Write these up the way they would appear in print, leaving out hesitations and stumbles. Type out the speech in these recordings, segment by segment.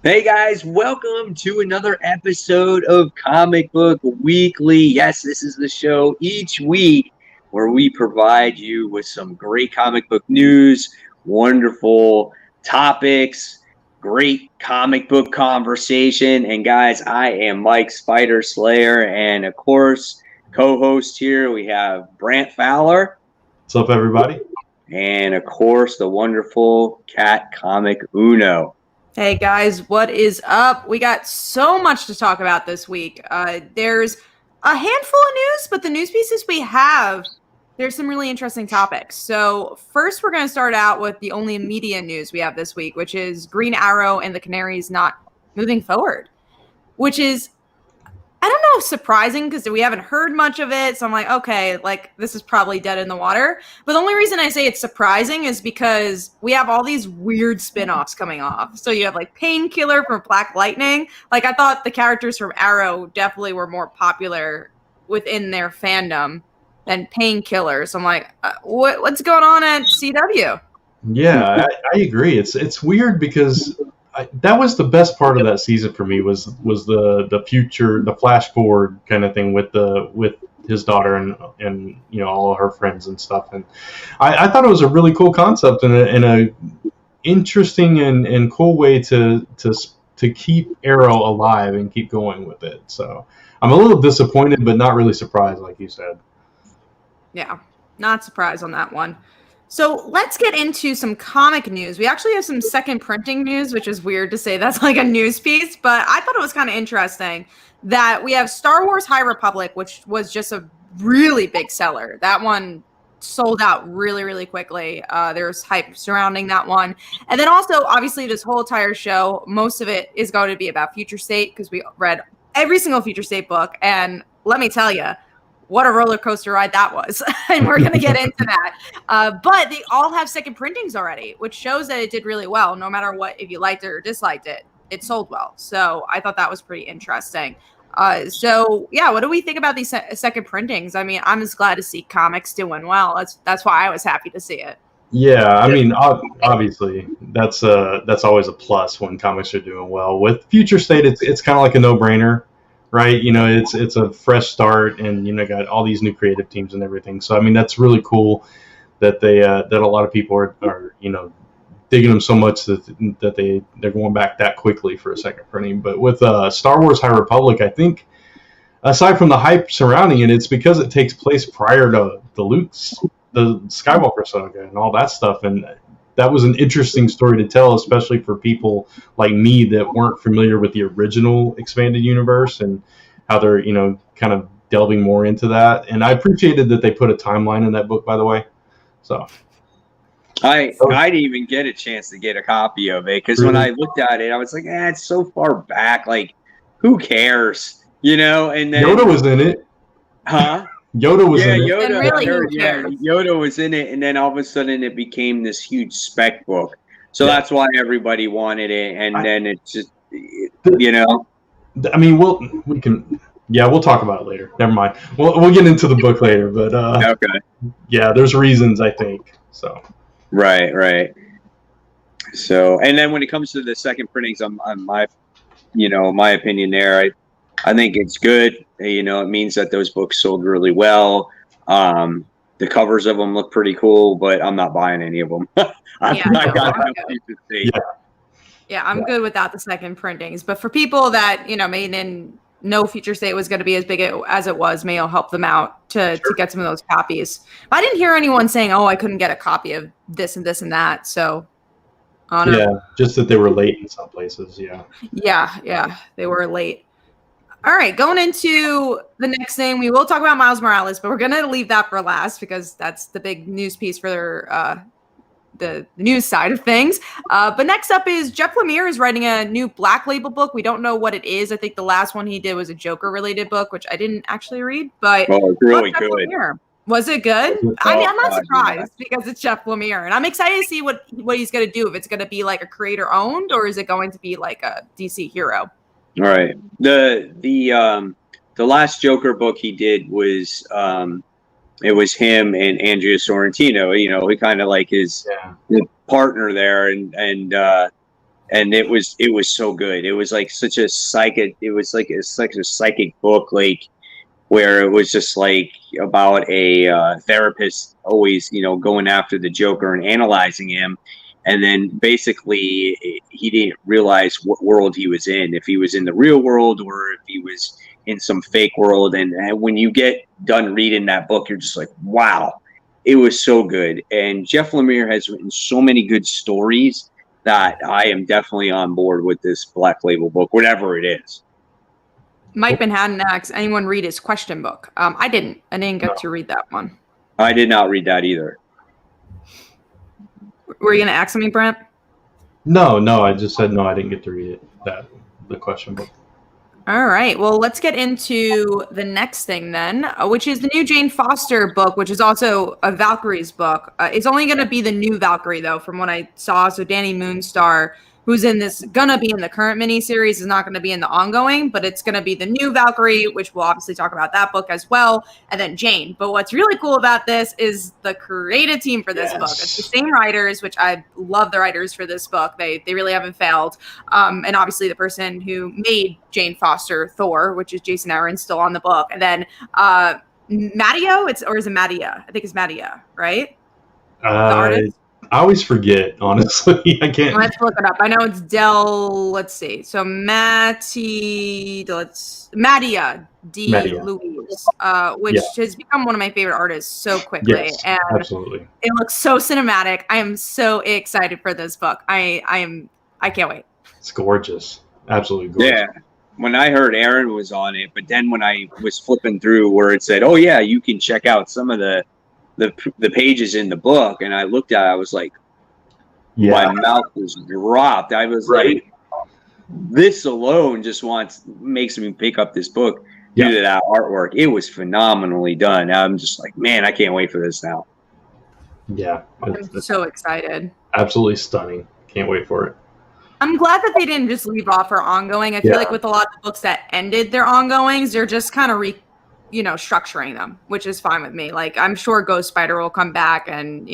Hey guys, welcome to another episode of Comic Book Weekly. Yes, this is the show each week where we provide you with some great comic book news, wonderful topics, great comic book conversation. And guys, I am Mike Spider Slayer, and of course, co-host here we have Brant Fowler. What's up, everybody? And of course, the wonderful Cat Comic Uno. Hey guys, what is up? We got so much to talk about this week. There's a handful of news, but the news pieces we have, there's some really interesting topics. So first, we're going to start out with the only immediate news we have this week, which is Green Arrow and the Canaries not moving forward, which is, I don't know if surprising because we haven't heard much of it. So I'm like, okay, like this is probably dead in the water. But the only reason I say it's surprising is because we have all these weird spin-offs coming off. So you have like Painkiller from Black Lightning. Like I thought the characters from Arrow definitely were more popular within their fandom than Painkiller. So I'm like, what's going on at CW? Yeah, I agree. It's weird because that was the best part of that season for me was the future, the flash forward kind of thing with his daughter and you know all her friends and stuff. And I thought it was a really cool concept and a interesting and cool way to keep Arrow alive and keep going with it. So I'm a little disappointed, but not really surprised, like you said. Yeah, not surprised on that one. So let's get into some comic news. We actually have some second printing news, which is weird to say that's like a news piece, but I thought it was kind of interesting that we have Star Wars High Republic, which was just a really big seller. That one sold out really, really quickly. There's hype surrounding that one. And then also, obviously, this whole entire show, most of it is going to be about Future State because we read every single Future State book. And let me tell you, what a roller coaster ride that was. And we're going to get into that. But they all have second printings already, which shows that it did really well. No matter what, if you liked it or disliked it, it sold well. So I thought that was pretty interesting. So yeah, what do we think about these second printings? I mean, I'm just glad to see comics doing well. That's why I was happy to see it. Yeah, I mean, obviously, that's always a plus when comics are doing well. With Future State, it's kind of like a no-brainer. Right, you know, it's a fresh start, and you know, got all these new creative teams and everything. So I mean, that's really cool that they that a lot of people are you know digging them so much that they're going back that quickly for a second printing. But with Star Wars High Republic, I think aside from the hype surrounding it, it's because it takes place prior to the Skywalker saga and all that stuff, and that was an interesting story to tell, especially for people like me that weren't familiar with the original expanded universe and how they're, you know, kind of delving more into that. And I appreciated that they put a timeline in that book, by the way. So I didn't even get a chance to get a copy of it because when I looked at it, I was like, it's so far back. Like, who cares? You know? And then Yoda was in it. Huh? Yoda was in it. Yoda was in it, and then all of a sudden it became this huge spec book. So that's why everybody wanted it, and then it's just, you know. I mean, we'll talk about it later. Never mind. We'll get into the book later, but okay. Yeah, there's reasons I think so. Right. So, and then when it comes to the second printings, on my opinion there, I think it's good. You know, it means that those books sold really well. The covers of them look pretty cool, but I'm not buying any of them. I'm good without the second printings. But for people that, you know, didn't know Future State was going to be as big as it was, maybe I'll help them out to get some of those copies. I didn't hear anyone saying, I couldn't get a copy of this and this and that. So, just that they were late in some places. Yeah, they were late. All right, going into the next thing, we will talk about Miles Morales, but we're going to leave that for last because that's the big news piece for the news side of things. But next up is Jeff Lemire is writing a new Black Label book. We don't know what it is. I think the last one he did was a Joker-related book, which I didn't actually read. But it's really good. Lemire. Was it good? I mean, I'm not surprised because it's Jeff Lemire, and I'm excited to see what he's going to do. If it's going to be like a creator-owned, or is it going to be like a DC hero? All right. The last Joker book he did was it was him and Andrea Sorrentino. You know, he kind of like his partner there, and and it was so good. It was like such a psychic. It was like such a psychic book, like where it was just like about a therapist always, going after the Joker and analyzing him. And then basically he didn't realize what world he was in, if he was in the real world or if he was in some fake world. And when you get done reading that book, you're just like, wow, it was so good. And Jeff Lemire has written so many good stories that I am definitely on board with this Black Label book, whatever it is. Mike Manhattan asks, anyone read his question book? I didn't get to read that one. I did not read that either. Were you going to ask something, Brent? No, I just said no, I didn't get to read it, the question book. All right. Well, let's get into the next thing then, which is the new Jane Foster book, which is also a Valkyrie's book. It's only going to be the new Valkyrie, though, from what I saw. So Danny Moonstar, who's gonna be in the current miniseries, is not going to be in the ongoing, but it's going to be the new Valkyrie, which we'll obviously talk about that book as well, and then Jane. But what's really cool about this is the creative team for this book. It's the same writers, which I love the writers for this book. They really haven't failed. And obviously the person who made Jane Foster Thor, which is Jason Aaron, still on the book. And then Matteo, is it Mattia? I think it's Mattia, right? The artist. I always forget, honestly. I can't. Let's look it up. I know it's let's see. So Mattia D. Louise, which has become one of my favorite artists so quickly. Yes, and absolutely. It looks so cinematic. I am so excited for this book. I can't wait. It's gorgeous. Absolutely gorgeous. Yeah. When I heard Aaron was on it, but then when I was flipping through where it said, oh yeah, you can check out some of the pages in the book, and I looked at it, I was like, my mouth was dropped. I was like, this alone just makes me pick up this book due to that artwork. It was phenomenally done. I'm just like, man, I can't wait for this now. Yeah. I'm so excited. Absolutely stunning. Can't wait for it. I'm glad that they didn't just leave off her ongoing. I feel like with a lot of the books that ended their ongoings, they're just kind of structuring them, which is fine with me. Like, I'm sure Ghost Spider will come back, and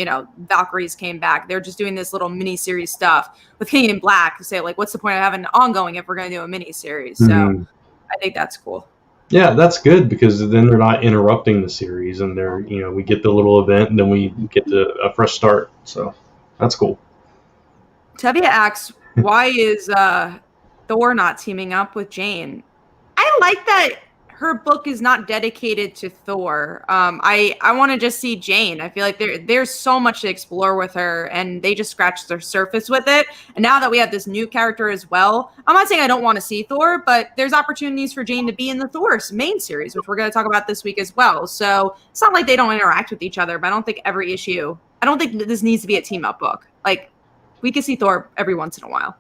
Valkyries came back. They're just doing this little mini series stuff with King in Black to say, like, what's the point of having an ongoing if we're going to do a mini series? So I think that's cool. Yeah, that's good, because then they're not interrupting the series, and they're we get the little event, and then we get a fresh start. So that's cool. Tevia asks, why is Thor not teaming up with Jane? I like that her book is not dedicated to Thor. I want to just see Jane. I feel like there's so much to explore with her, and they just scratched the surface with it. And now that we have this new character as well, I'm not saying I don't want to see Thor, but there's opportunities for Jane to be in the Thor main series, which we're going to talk about this week as well. So it's not like they don't interact with each other, but I don't think this needs to be a team up book. Like, we can see Thor every once in a while.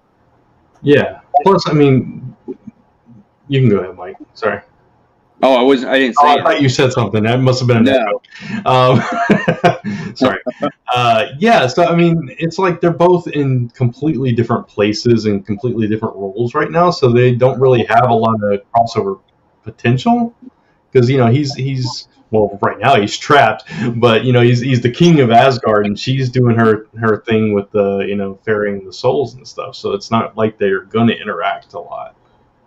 Yeah. Plus, I mean, you can go ahead, Mike. Sorry. Oh, I didn't say I thought you said something. That must have been an echo. Sorry. So, I mean, it's like they're both in completely different places and completely different roles right now, so they don't really have a lot of crossover potential. Because, he's well, right now he's trapped, but, he's the king of Asgard, and she's doing her thing with the, ferrying the souls and stuff. So it's not like they're going to interact a lot.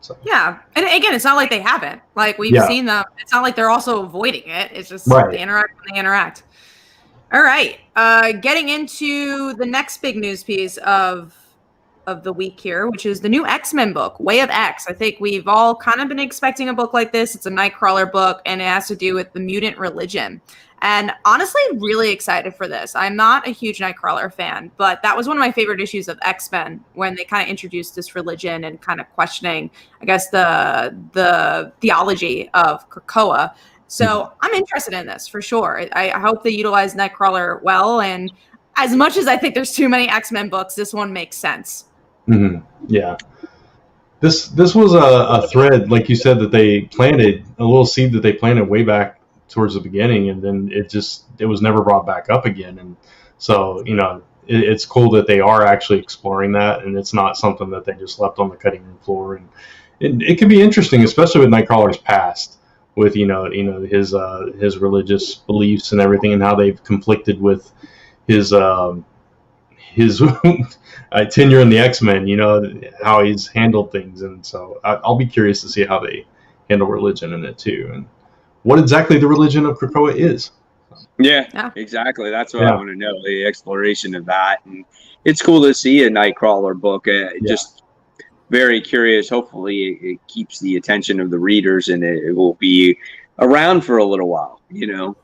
So. Yeah, and again, it's not like they haven't. Like, we've seen them. It's not like they're also avoiding it. It's just they interact when they interact. All right, getting into the next big news piece of the week here, which is the new X-Men book, Way of X. I think we've all kind of been expecting a book like this. It's a Nightcrawler book, and it has to do with the mutant religion. And honestly, really excited for this. I'm not a huge Nightcrawler fan, but that was one of my favorite issues of X-Men, when they kind of introduced this religion and kind of questioning, I guess, the theology of Krakoa. So I'm interested in this for sure. I hope they utilize Nightcrawler well. And as much as I think there's too many X-Men books, this one makes sense. Mm-hmm. Yeah. This was a thread, like you said, that they planted, a little seed that they planted way back towards the beginning, and then it was never brought back up again. And so, it's cool that they are actually exploring that, and it's not something that they just left on the cutting room floor. And it could be interesting, especially with Nightcrawler's past, with his religious beliefs and everything, and how they've conflicted with his his tenure in the X-Men, you know, how he's handled things. And so I'll be curious to see how they handle religion in it too, and what exactly the religion of Krakoa is. Yeah, exactly. That's what I want to know, the exploration of that. And it's cool to see a Nightcrawler book. Just very curious. Hopefully it keeps the attention of the readers, and it will be around for a little while, you know.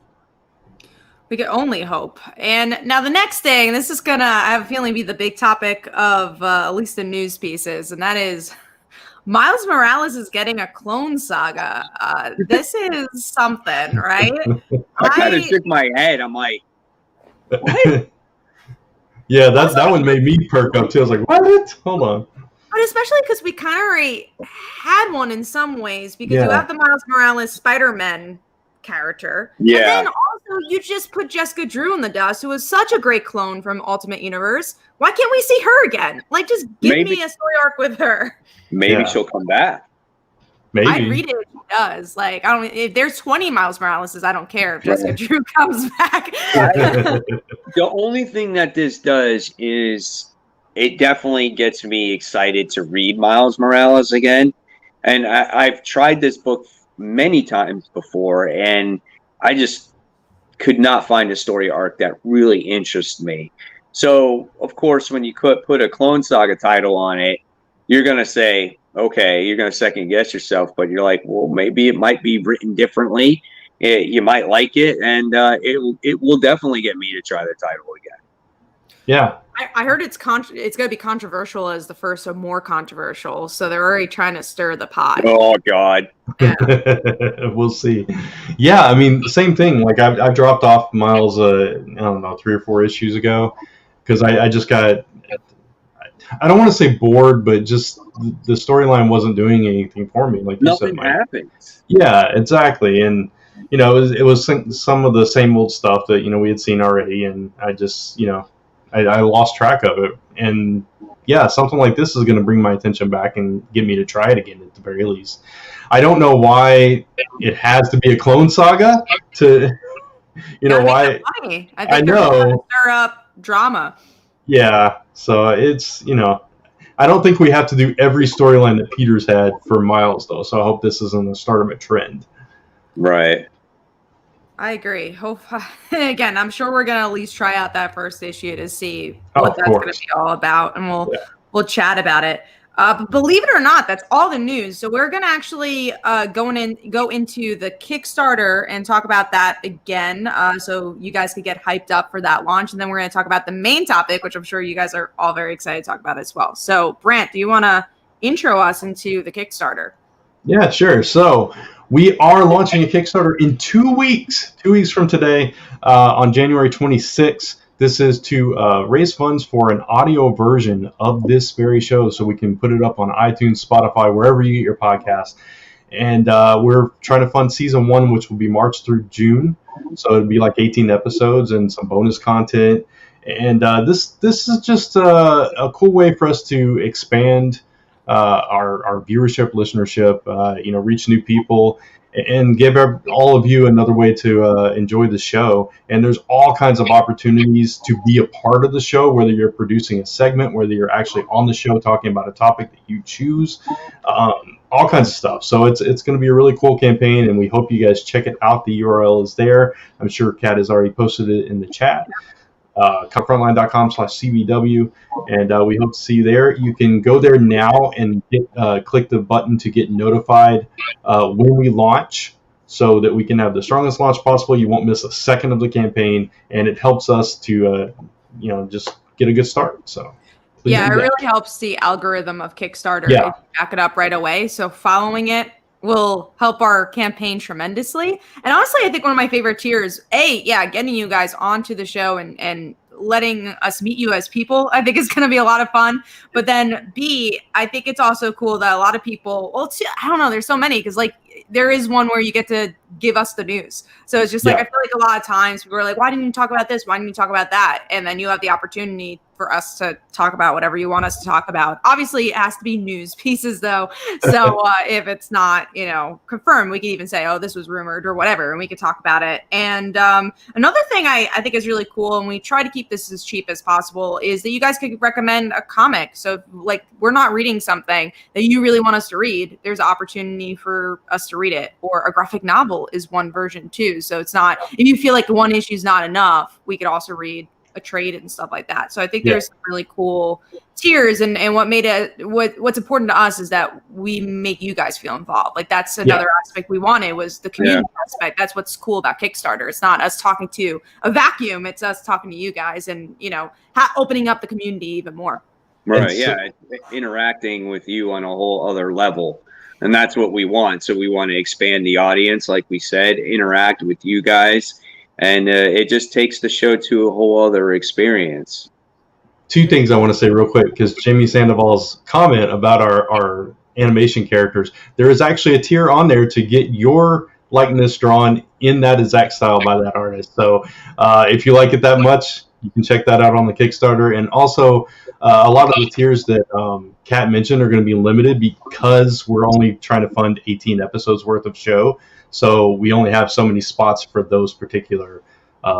We can only hope. And now the next thing, this is gonna, I have a feeling, be the big topic of at least the news pieces, and that is Miles Morales is getting a Clone Saga. This is something, right? I kind of shook my head. I'm like, what? Yeah, that one made me perk up too. I was like, what? Hold on. But especially because we kind of already had one in some ways, because you have the Miles Morales Spider-Man character. Yeah. And then also you just put Jessica Drew in the dust, who was such a great clone from Ultimate Universe. Why can't we see her again? Like, just give me a story arc with her. Maybe she'll come back. Maybe. I'd read it if she does. Like, I don't. If there's 20 Miles Moraleses, I don't care if Jessica Drew comes back. The only thing that this does is it definitely gets me excited to read Miles Morales again. And I've tried this book many times before, and I just could not find a story arc that really interests me. So, of course, when you put a Clone Saga title on it, you're going to say, okay, you're going to second guess yourself, but you're like, well, maybe it might be written differently. You might like it, and it will definitely get me to try the title again. Yeah. I heard it's going to be controversial as the first, or more controversial. So they're already trying to stir the pot. Oh, God. Yeah. We'll see. Yeah, I mean, same thing. Like, I've dropped off Miles, I don't know, 3 or 4 issues ago, because I just got, I don't want to say bored, but just the storyline wasn't doing anything for me. Like you said, Nothing happens. Yeah, exactly. And, you know, it was some of the same old stuff that, you know, we had seen already, and I just, you know, I lost track of it. And yeah, something like this is going to bring my attention back and get me to try it again at the very least. I don't know why it has to be a Clone Saga to, you know, why. I know. Stir up drama. Yeah. So it's, you know, I don't think we have to do every storyline that Peter's had for Miles, though. So I hope this isn't the start of a trend. Right. I agree. Again, I'm sure we're going to at least try out that first issue to see what that's going to be all about, and we'll chat about it. But believe it or not, that's all the news. So we're going to actually go into the Kickstarter and talk about that again, so you guys could get hyped up for that launch. And then we're going to talk about the main topic, which I'm sure you guys are all very excited to talk about as well. So Brant, do you want to intro us into the Kickstarter? Yeah, sure. So we are launching a Kickstarter in 2 weeks. 2 weeks from today, on January 26th. This is to raise funds for an audio version of this very show, so we can put it up on iTunes, Spotify, wherever you get your podcasts. And we're trying to fund season 1, which will be March through June. So it'll be like 18 episodes and some bonus content. And this is just a cool way for us to expand our viewership, listenership, you know, reach new people, and give all of you another way to enjoy the show. And there's all kinds of opportunities to be a part of the show, whether you're producing a segment, whether you're actually on the show talking about a topic that you choose, all kinds of stuff. So it's going to be a really cool campaign, and we hope you guys check it out. The URL is there. I'm sure Kat has already posted it in the chat. Cutfrontline.com/CBW, and we hope to see you there. You can go there now and click the button to get notified when we launch, so that we can have the strongest launch possible. You won't miss a second of the campaign, and it helps us to you know, just get a good start. So yeah, it really helps the algorithm of Kickstarter to back it up right away. So following it will help our campaign tremendously. And honestly, I think one of my favorite tiers, getting you guys onto the show and letting us meet you as people, I think is going to be a lot of fun. But then B, I think it's also cool that a lot of people, I don't know, there's so many, because like there is one where you get to give us the news. So it's just like, I feel like a lot of times people are like, why didn't you talk about this? Why didn't you talk about that? And then you have the opportunity for us to talk about whatever you want us to talk about. Obviously, it has to be news pieces, though. So if it's not, confirmed, we can even say, oh, this was rumored or whatever, and we could talk about it. And another thing I think is really cool, and we try to keep this as cheap as possible, is that you guys could recommend a comic. So, like, we're not reading something that you really want us to read, there's an opportunity for us to read it. Or a graphic novel is one version, too. So it's not, if you feel like one issue is not enough, we could also read a trade and stuff like that. So I think there's some really cool tiers, and what made it what's important to us is that we make you guys feel involved. Like that's another aspect we wanted, was the community aspect. That's what's cool about Kickstarter. It's not us talking to a vacuum, it's us talking to you guys, and opening up the community even more. Right. Yeah, interacting with you on a whole other level. And that's what we want. So we want to expand the audience, like we said, interact with you guys. And it just takes the show to a whole other experience. Two things I want to say real quick, because Jimmy Sandoval's comment about our animation characters, there is actually a tier on there to get your likeness drawn in that exact style by that artist. So if you like it that much, you can check that out on the Kickstarter. And also, a lot of the tiers that Kat mentioned are going to be limited because we're only trying to fund 18 episodes worth of show. So we only have so many spots for those particular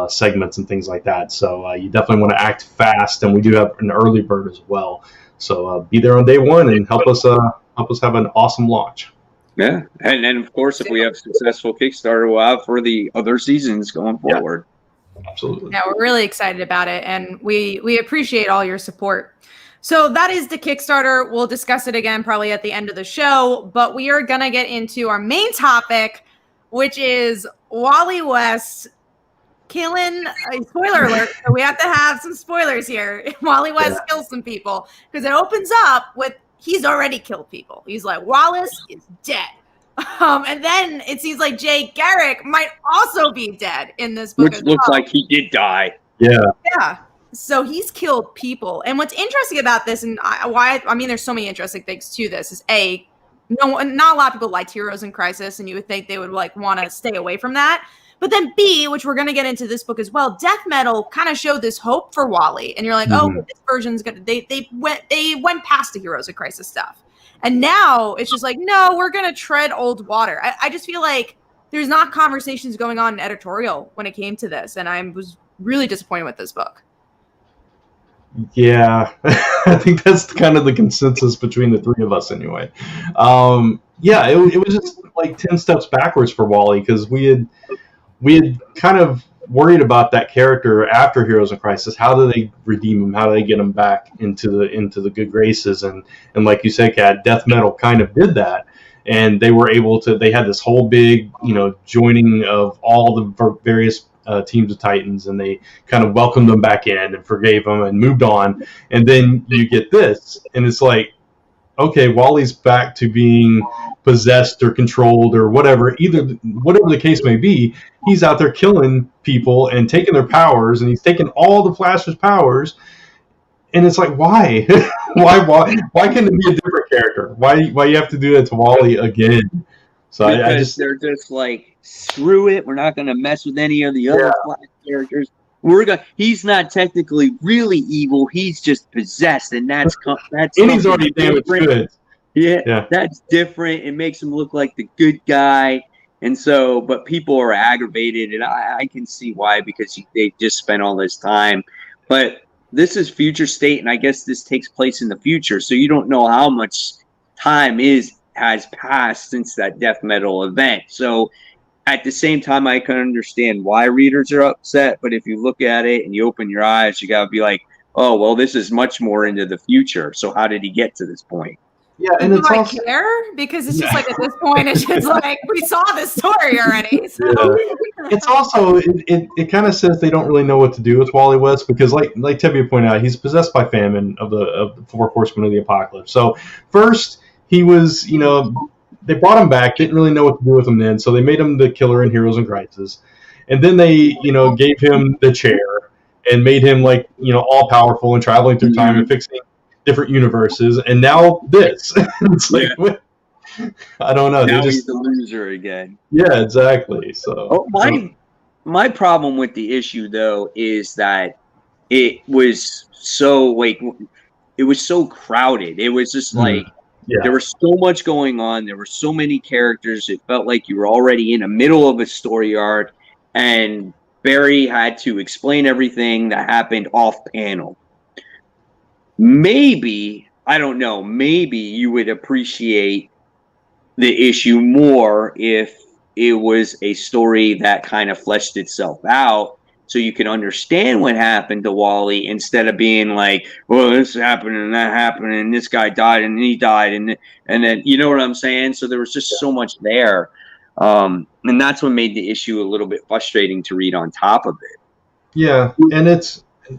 segments and things like that. So you definitely want to act fast, and we do have an early bird as well. So be there on day one and help us have an awesome launch. Yeah, and of course, if we have successful Kickstarter, we'll have for the other seasons going forward. Yeah, absolutely. Yeah, we're really excited about it, and we appreciate all your support. So that is the Kickstarter. We'll discuss it again probably at the end of the show, but we are going to get into our main topic, which is Wally West killing, spoiler alert, so we have to have some spoilers here. Wally West kills some people, because it opens up with he's already killed people. He's like, Wallace is dead. And then it seems like Jay Garrick might also be dead in this book. Which looks like he did die. Yeah. Yeah. So he's killed people. And what's interesting about this, and there's so many interesting things to this, is not a lot of people liked Heroes in Crisis, and you would think they would want to stay away from that. But then B, which we're going to get into this book as well, Death Metal kind of showed this hope for Wally, and you're like, oh, this version's gonna. They went past the Heroes in Crisis stuff, and now it's just like, no, we're gonna tread old water. I just feel like there's not conversations going on in editorial when it came to this, and I was really disappointed with this book. Yeah, I think that's kind of the consensus between the three of us anyway. It was just like 10 steps backwards for Wally, because we had kind of worried about that character after Heroes in Crisis. How do they redeem him? How do they get him back into the good graces? And like you said, Kat, Death Metal kind of did that. And they were able to, they had this whole big, joining of all the various teams of Titans, and they kind of welcomed them back in and forgave them and moved on. And then you get this, and it's like, okay, Wally's back to being possessed or controlled or whatever the case may be. He's out there killing people and taking their powers, and he's taking all the Flash's powers. And it's like, why? why can't it be a different character? Why you have to do that to Wally again? So they're just like, screw it. We're not going to mess with any of the other Flash characters. He's not technically really evil. He's just possessed, and that's and he's already damaged goods. Yeah, that's different. It makes him look like the good guy, and so. But people are aggravated, and I can see why, because they just spent all this time. But this is future state, and I guess this takes place in the future, so you don't know how much time has passed since that Death Metal event. So at the same time, I can understand why readers are upset, but if you look at it and you open your eyes, you gotta be like, oh, well, this is much more into the future. So how did he get to this point? Yeah, and it's also, care, because it's just like at this point, it's just like we saw this story already. So. Yeah. It's also it kind of says they don't really know what to do with Wally West, because like Tevye pointed out, he's possessed by famine of the four horsemen of the apocalypse. So first he was, they brought him back, didn't really know what to do with him then, so they made him the killer in Heroes in Crisis, and then they gave him the chair and made him like all powerful and traveling through time and fixing different universes, and now this. It's like, I don't know. Now he's the loser again. Yeah, exactly. So my problem with the issue though is that it was so like it was so crowded. It was just like there was so much going on. There were so many characters. It felt like you were already in the middle of a story arc, and Barry had to explain everything that happened off panel. Maybe, I don't know, maybe you would appreciate the issue more if it was a story that kind of fleshed itself out so you can understand what happened to Wally instead of being like, well, this happened and that happened and this guy died and he died and then, you know what I'm saying? So there was just so much there. And that's what made the issue a little bit frustrating to read on top of it. Yeah, and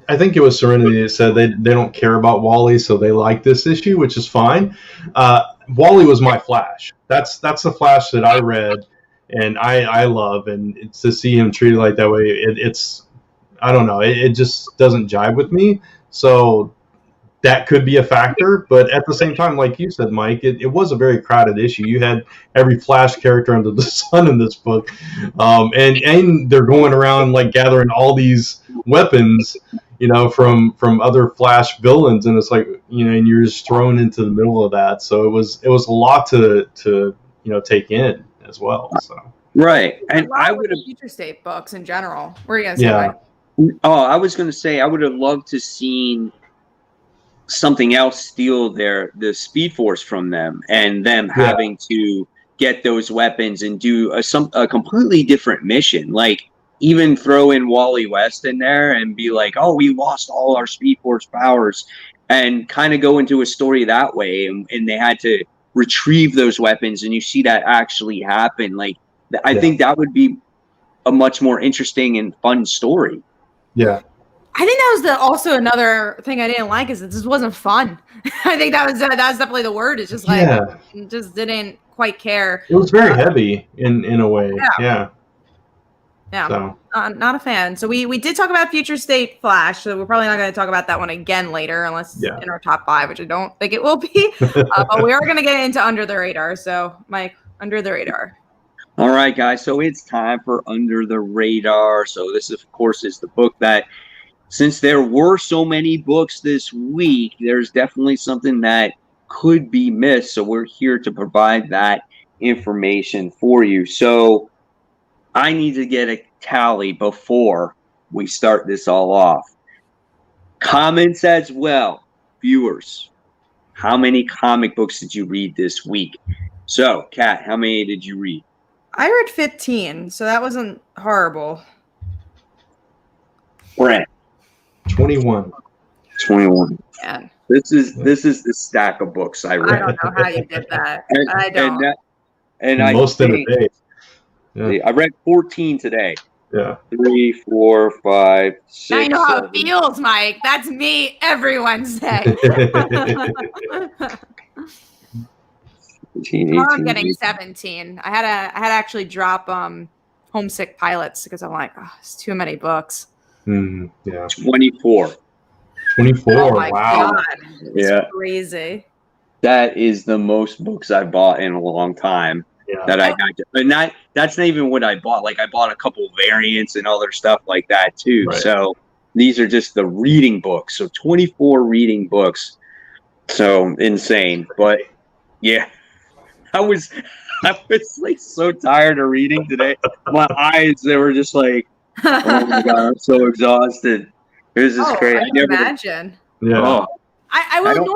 I think it was Serenity that said they don't care about Wally, so they like this issue, which is fine. Wally was my Flash. That's the Flash that I read, and I love, and it's to see him treated like that way, it's I don't know, it just doesn't jive with me. So that could be a factor, but at the same time, like you said, Mike, it was a very crowded issue. You had every Flash character under the sun in this book, and they're going around like gathering all these weapons, you know, from other Flash villains, and it's like, you know, and you're just thrown into the middle of that. So it was a lot to you know, take in as well. So right, and I would have Future State books in general. What are you gonna say? Yeah. Oh, I was going to say I would have loved to seen something else steal the Speed Force from them, and them having to get those weapons and do a completely different mission. Like even throw in Wally West in there and be like, oh, we lost all our Speed Force powers, and kind of go into a story that way. And they had to retrieve those weapons, and you see that actually happen. Like I think that would be a much more interesting and fun story. Yeah. I think that was also another thing I didn't like, is that this wasn't fun. I think that was definitely the word. It's just like, just didn't quite care. It was very heavy in a way. Yeah. So. Not a fan. So we did talk about Future State Flash, so we're probably not going to talk about that one again later, unless in our top 5, which I don't think it will be. But we are going to get into Under the Radar. So, Mike, Under the Radar. All right, guys. So it's time for Under the Radar. So this, of course, is the book that, since there were so many books this week, there's definitely something that could be missed. So we're here to provide that information for you. So I need to get a tally before we start this all off. Comments as well. Viewers, how many comic books did you read this week? So, Kat, how many did you read? I read 15, so that wasn't horrible. Brent. 21. 21. Yeah. This is the stack of books I read. I don't know how you did that. I don't. And most in a day. Yeah. I read 14 today. Yeah. 3, 4, 5, 6. Now you know how it feels, Mike. That's me every Wednesday. Tomorrow I'm getting 17. I had to actually drop Homesick Pilots because I'm like, oh, it's too many books. Yeah. 24. 24. Oh my wow. God. It's crazy. That is the most books I bought in a long time. That I got to, and that's not even what I bought. Like I bought a couple variants and other stuff like that too. Right. So these are just the reading books. So 24 reading books. So insane. But yeah, I was like so tired of reading today. My eyes, they were just like, oh my God, I'm so exhausted. It was just crazy. I can imagine. Yeah. Oh, I would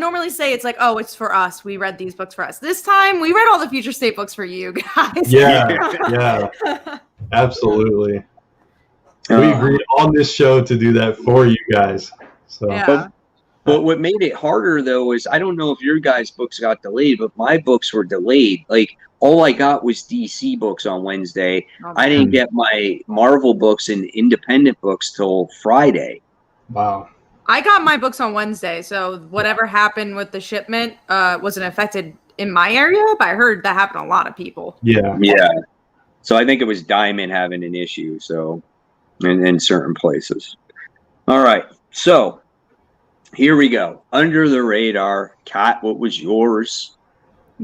normally say it's like, oh, it's for us. We read these books for us. This time, we read all the Future State books for you guys. Yeah, absolutely. We agreed on this show to do that for you guys. So. Yeah. But what made it harder, though, is I don't know if your guys' books got delayed, but my books were delayed. Like, all I got was DC books on Wednesday. I didn't get my Marvel books and independent books till Friday. Wow. I got my books on Wednesday, so whatever happened with the shipment wasn't affected in my area, but I heard that happened to a lot of people. Yeah. So I think it was Diamond having an issue, so in certain places. All right, so here we go. Under the Radar. Kat, what was yours?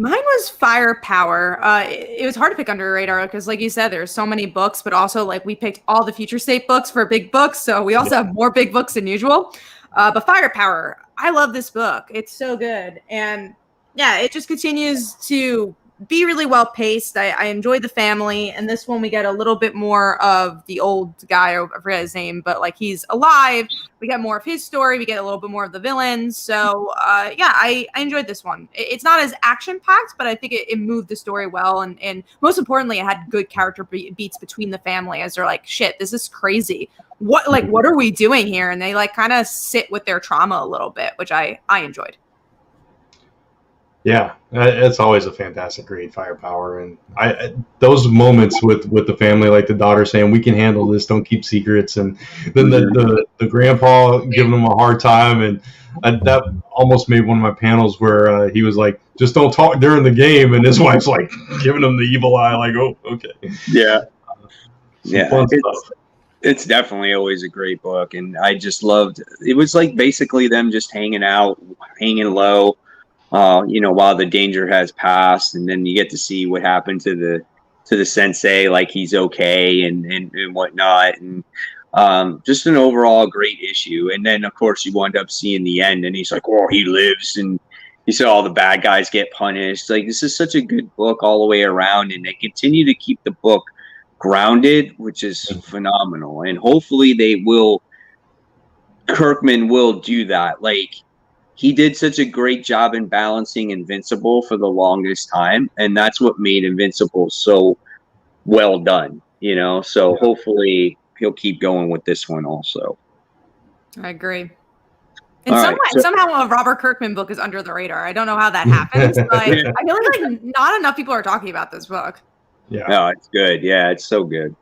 Mine was Firepower. It was hard to pick under the radar because, like you said, there's so many books, but also like we picked all the Future State books for big books, so we also have more big books than usual. But Firepower, I love this book. It's so good, and yeah, it just continues to be really well paced. I enjoyed the family, and this one we get a little bit more of the old guy. I forget his name, but like he's alive. We get more of his story. We get a little bit more of the villains. So yeah, I enjoyed this one. It's not as action packed, but I think it moved the story well, and most importantly, it had good character beats between the family as they're like, shit, this is crazy. What are we doing here? And they like kind of sit with their trauma a little bit, which I enjoyed. Yeah, it's always a fantastic read, Firepower, and those moments with the family, like the daughter saying, "We can handle this. Don't keep secrets," and then the grandpa giving them a hard time, and that almost made one of my panels where he was like, "Just don't talk during the game," and his wife's like giving him the evil eye, like, "Oh, okay." Yeah, Fun stuff. It's definitely always a great book, and I just loved. It was like basically them just hanging out, hanging low. While the danger has passed, and then you get to see what happened to the sensei, like he's okay and whatnot, and just an overall great issue. And then of course you wind up seeing the end, and he's like, "Oh, he lives," and you saw all the bad guys get punished. Like, this is such a good book all the way around, and they continue to keep the book grounded, which is phenomenal. And hopefully Kirkman will do that. Like, he did such a great job in balancing Invincible for the longest time, and that's what made Invincible so well done, So hopefully he'll keep going with this one also. I agree. And somehow a Robert Kirkman book is under the radar. I don't know how that happens, but I feel like not enough people are talking about this book. Yeah. No, it's good. Yeah, it's so good.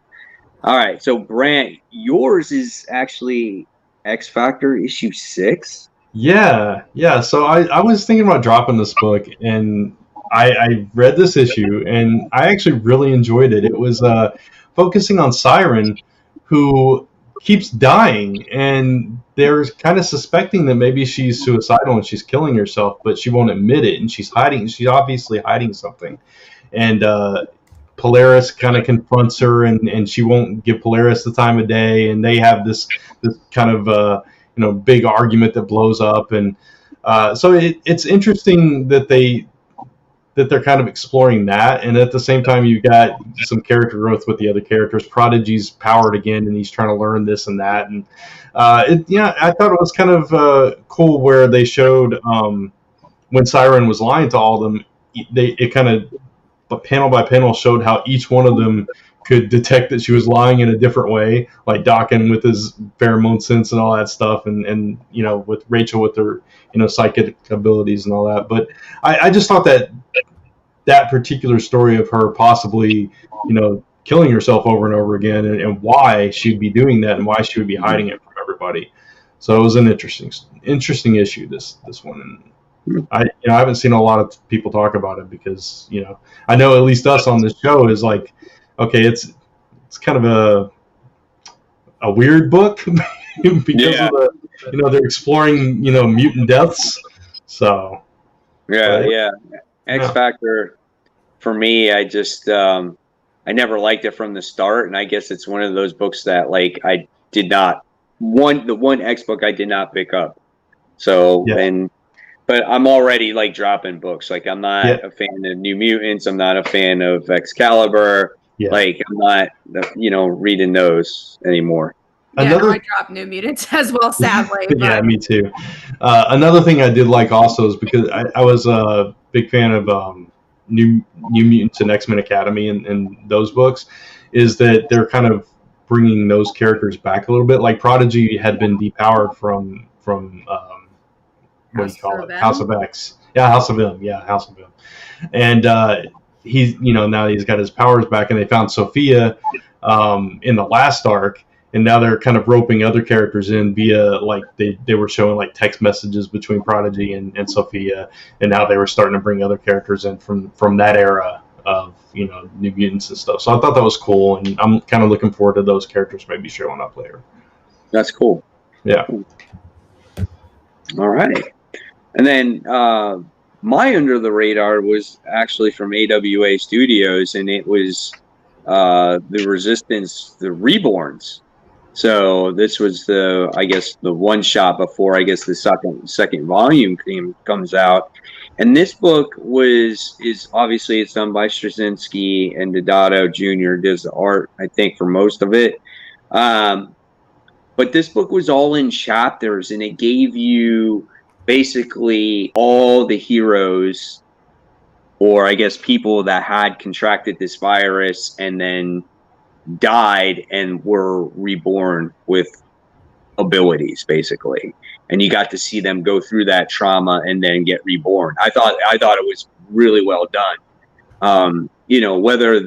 All right, so Brant, yours is actually X Factor issue 6. Yeah. So I was thinking about dropping this book, and I read this issue, and I actually really enjoyed it. It was focusing on Siren, who keeps dying, and they're kind of suspecting that maybe she's suicidal and she's killing herself, but she won't admit it, and she's obviously hiding something. And Polaris kind of confronts her, and she won't give Polaris the time of day, and they have this kind of big argument that blows up, and so it's interesting that they're kind of exploring that, and at the same time you got some character growth with the other characters. Prodigy's powered again, and he's trying to learn this and that, and I thought it was kind of cool where they showed when Siren was lying to all of them. It kind of panel by panel showed how each one of them could detect that she was lying in a different way, like Dakin with his pheromone sense and all that stuff, and with Rachel with her psychic abilities and all that. But I just thought that particular story of her possibly killing herself over and over again, and why she'd be doing that, and why she would be hiding it from everybody. So it was an interesting issue, this one. And I haven't seen a lot of people talk about it because I know at least us on this show is like, okay, it's kind of a weird book because of the they're exploring mutant deaths. So X Factor for me, I just I never liked it from the start, and I guess it's one of those books that like I did not the one X book I did not pick up. So but I'm already like dropping books. Like, I'm not a fan of New Mutants. I'm not a fan of Excalibur. Yeah. Like, I'm not, reading those anymore. I dropped New Mutants as well, sadly. Yeah, me too. Another thing I did like also is because I was a big fan of New Mutants and X-Men Academy and those books, is that they're kind of bringing those characters back a little bit. Like, Prodigy had been depowered from what do you call it? House of X. Yeah, House of M. Yeah, House of M. And he's, now he's got his powers back, and they found Sophia in the last arc, and now they're kind of roping other characters in via, like, they were showing like text messages between Prodigy and Sophia, and now they were starting to bring other characters in from that era of New Mutants and stuff. So I thought that was cool, and I'm kind of looking forward to those characters maybe showing up later. That's cool. Yeah. All right. And then Brant, yours is actually X Factor issue 7. Yeah, my Under the Radar was actually from AWA Studios, and it was the Resistance, the Reborns. So this was I guess the one shot before I guess the second volume comes out. And this book is obviously it's done by Straczynski, and Deodato Jr. does the art, I think, for most of it. But this book was all in chapters, and it gave you basically all the heroes, or I guess people that had contracted this virus and then died and were reborn with abilities, basically. And you got to see them go through that trauma and then get reborn. I thought it was really well done. Whether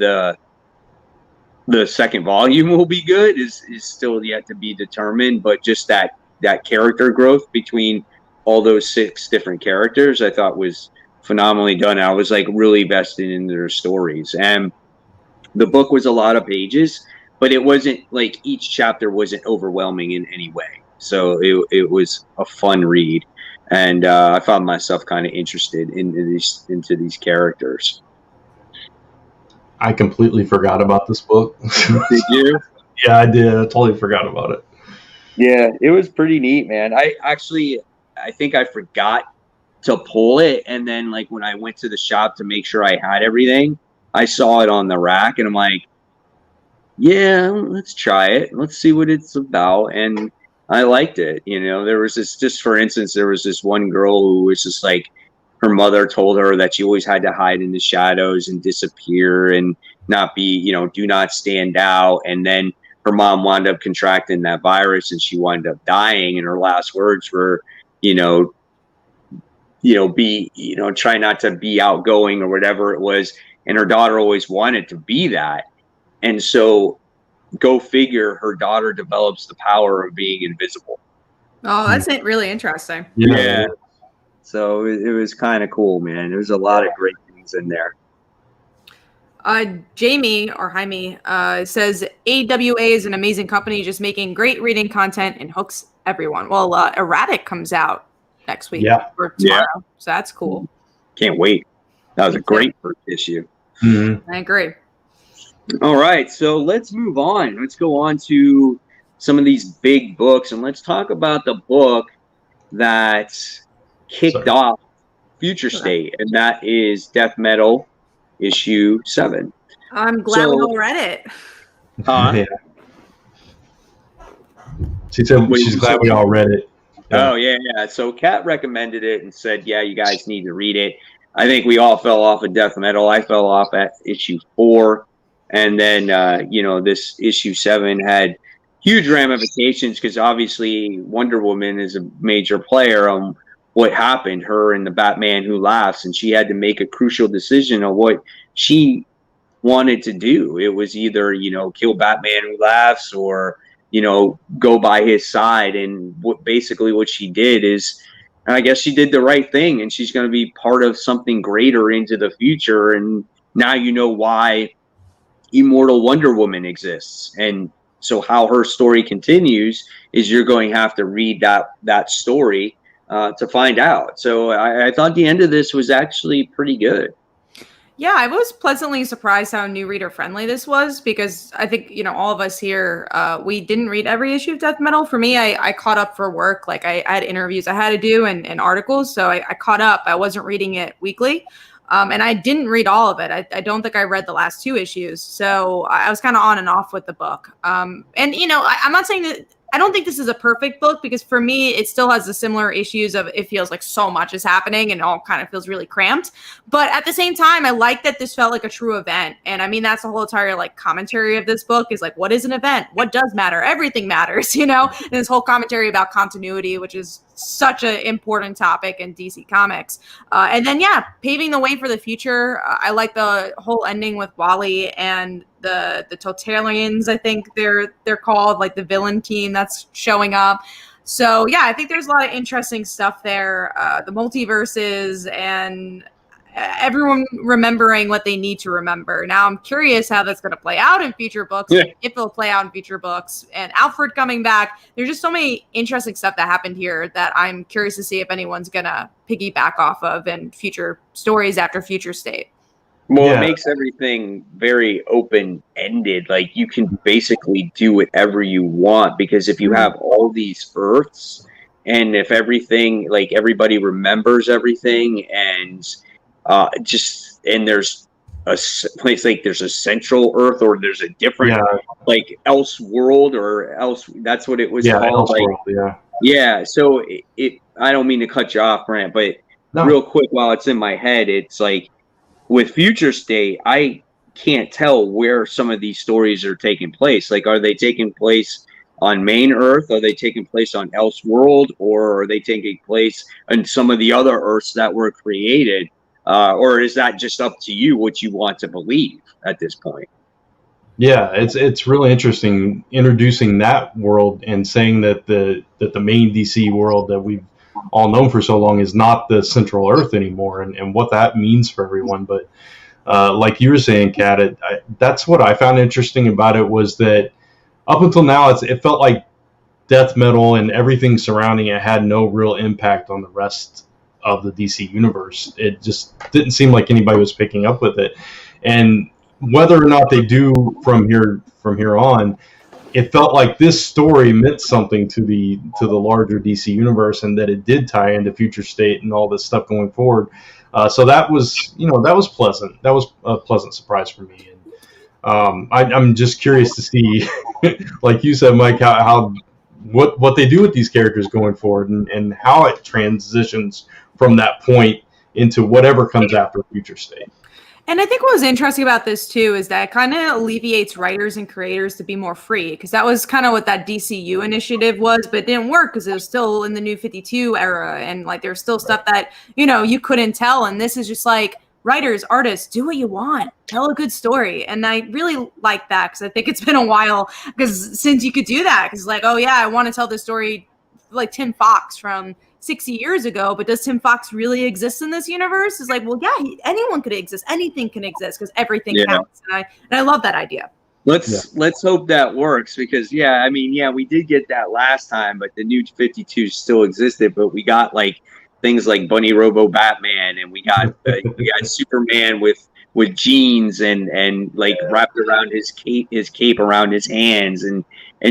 the second volume will be good is still yet to be determined, but just that character growth between all those 6 different characters I thought was phenomenally done. I was like really vested in their stories, and the book was a lot of pages, but it wasn't like each chapter wasn't overwhelming in any way. So it was a fun read, and I found myself kind of interested into these characters. I completely forgot about this book. Did you? Yeah, I did. I totally forgot about it. Yeah, it was pretty neat, man. I think I forgot to pull it, and then like when I went to the shop to make sure I had everything, I saw it on the rack, and I'm like, yeah, let's try it. Let's see what it's about. And I liked it. There was for instance, there was this one girl who was just like, her mother told her that she always had to hide in the shadows and disappear and not be, do not stand out. And then her mom wound up contracting that virus, and she wound up dying. And her last words were, try not to be outgoing or whatever it was. And her daughter always wanted to be that. And so go figure, her daughter develops the power of being invisible. Oh, that's really interesting. Yeah. So it was kind of cool, man. There's a lot of great things in there. Jamie or Jaime says AWA is an amazing company, just making great reading content and hooks everyone. Well, Erratic comes out next week or tomorrow, so that's cool. Can't wait. That was a great first issue. Mm-hmm. I agree. All right, so let's move on. Let's go on to some of these big books, and let's talk about the book that kicked off Future State, and that is Death Metal issue 7. I'm glad we all read it. Yeah. She said she's glad we all read it. Oh, yeah. So Kat recommended it and said, yeah, you guys need to read it. I think we all fell off of Death Metal. I fell off at issue 4. And then, this issue 7 had huge ramifications because obviously Wonder Woman is a major player on what happened, her and the Batman Who Laughs. And she had to make a crucial decision on what she wanted to do. It was either, kill Batman Who Laughs or, go by his side. And basically what she did is, I guess she did the right thing, and she's going to be part of something greater into the future. And now you know why Immortal Wonder Woman exists. And so how her story continues is you're going to have to read that story to find out. So I thought the end of this was actually pretty good. Yeah, I was pleasantly surprised how new reader friendly this was, because I think, all of us here, we didn't read every issue of Death Metal. For me, I caught up for work. Like I had interviews I had to do and articles. So I caught up. I wasn't reading it weekly. And I didn't read all of it. I don't think I read the last 2 issues. So I was kind of on and off with the book. And, I'm not saying that I don't think this is a perfect book, because for me, it still has the similar issues of it feels like so much is happening and it all kind of feels really cramped. But at the same time, I like that this felt like a true event. And I mean, that's the whole entire commentary of this book is what is an event? What does matter? Everything matters, and this whole commentary about continuity, which is such an important topic in DC Comics. And then, paving the way for the future. I like the whole ending with Wally and the Totalitarians, I think they're called, the villain team that's showing up. So I think there's a lot of interesting stuff there. The multiverses, and everyone remembering what they need to remember. Now I'm curious how that's going to play out in future books, if it'll play out in future books, and Alfred coming back. There's just so many interesting stuff that happened here that I'm curious to see if anyone's going to piggyback off of in future stories after Future State. Well, it makes everything very open-ended. Like, you can basically do whatever you want, because if you have all these Earths, and if everything, like, everybody remembers everything, and and there's a place, like, there's a central Earth, or there's a different, like, else world, or else, that's what it was called. Like, so I don't mean to cut you off, Grant, but real quick, while it's in my head, it's like, with Future State, I can't tell where some of these stories are taking place. Like, are they taking place on main Earth? Are they taking place on Elseworld? Or are they taking place on some of the other Earths that were created? Or is that just up to you what you want to believe at this point? Yeah, it's really interesting introducing that world and saying that the main DC world that we've all known for so long is not the central Earth anymore, and what that means for everyone. But like you were saying, Kat, that's what I found interesting about it, was that up until now it felt like death metal and everything surrounding it had no real impact on the rest of the DC universe. It just didn't seem like anybody was picking up with it, and whether or not they do from here on, it felt like this story meant something to the larger DC universe, and that it did tie into Future State and all this stuff going forward. So that was pleasant. That was a pleasant surprise for me. And I'm just curious to see, like you said, Mike, how what they do with these characters going forward, and how it transitions from that point into whatever comes after Future State. And I think what was interesting about this too is that it kind of alleviates writers and creators to be more free, because that was kind of what that DCU initiative was, but it didn't work because it was still in the New 52 era, and like there's still stuff that you couldn't tell. And this is just like, writers, artists, do what you want, tell a good story. And I really like that, because I think it's been a while since you could do that, because like, oh yeah, I want to tell this story like Tim Fox from 60 years ago, but does Tim Fox really exist in this universe? It's like, well, yeah, anyone could exist. Anything can exist, because everything counts. And I love that idea. Let's hope that works, because we did get that last time, but the New 52 still existed, but we got like things like Bunny Robo Batman, and we got Superman with jeans and like wrapped around his cape around his hands, and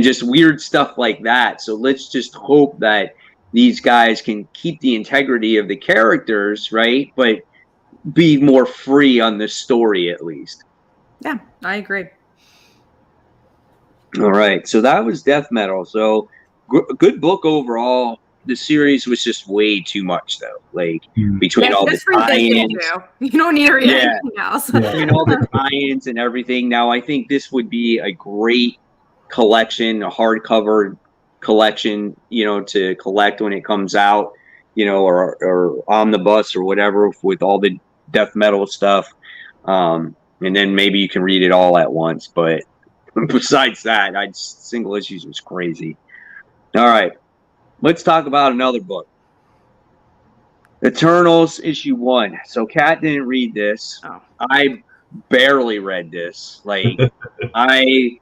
just weird stuff like that. So let's just hope that these guys can keep the integrity of the characters, right? But be more free on the story, at least. Yeah, I agree. All right. So that was Death Metal. So good book overall. The series was just way too much, though. Like, between all the tie-ins. You don't need to read anything else. Between all the tie-ins and everything. Now, I think this would be a great collection, a hardcover collection, to collect when it comes out, or omnibus or whatever, with all the death metal stuff. And then maybe you can read it all at once. But besides that, single issues was crazy. All right. Let's talk about another book. Eternals issue 1. So Kat didn't read this. Oh. I barely read this. Like, I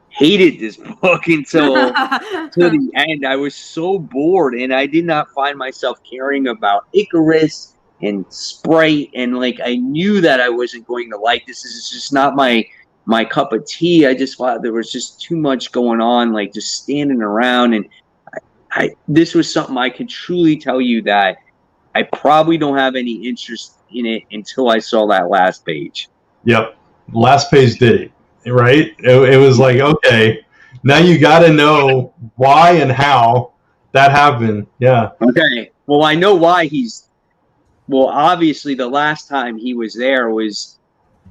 hated this book until the end. I was so bored, and I did not find myself caring about Icarus and Sprite, and like, I knew that I wasn't going to like this. This is just not my cup of tea. I just thought there was just too much going on, like just standing around, and this was something I could truly tell you that I probably don't have any interest in it until I saw that last page. Yep. Last page did it. Right? It was like, okay, now you got to know why and how that happened. Yeah. Okay. Well, I know why obviously the last time he was there was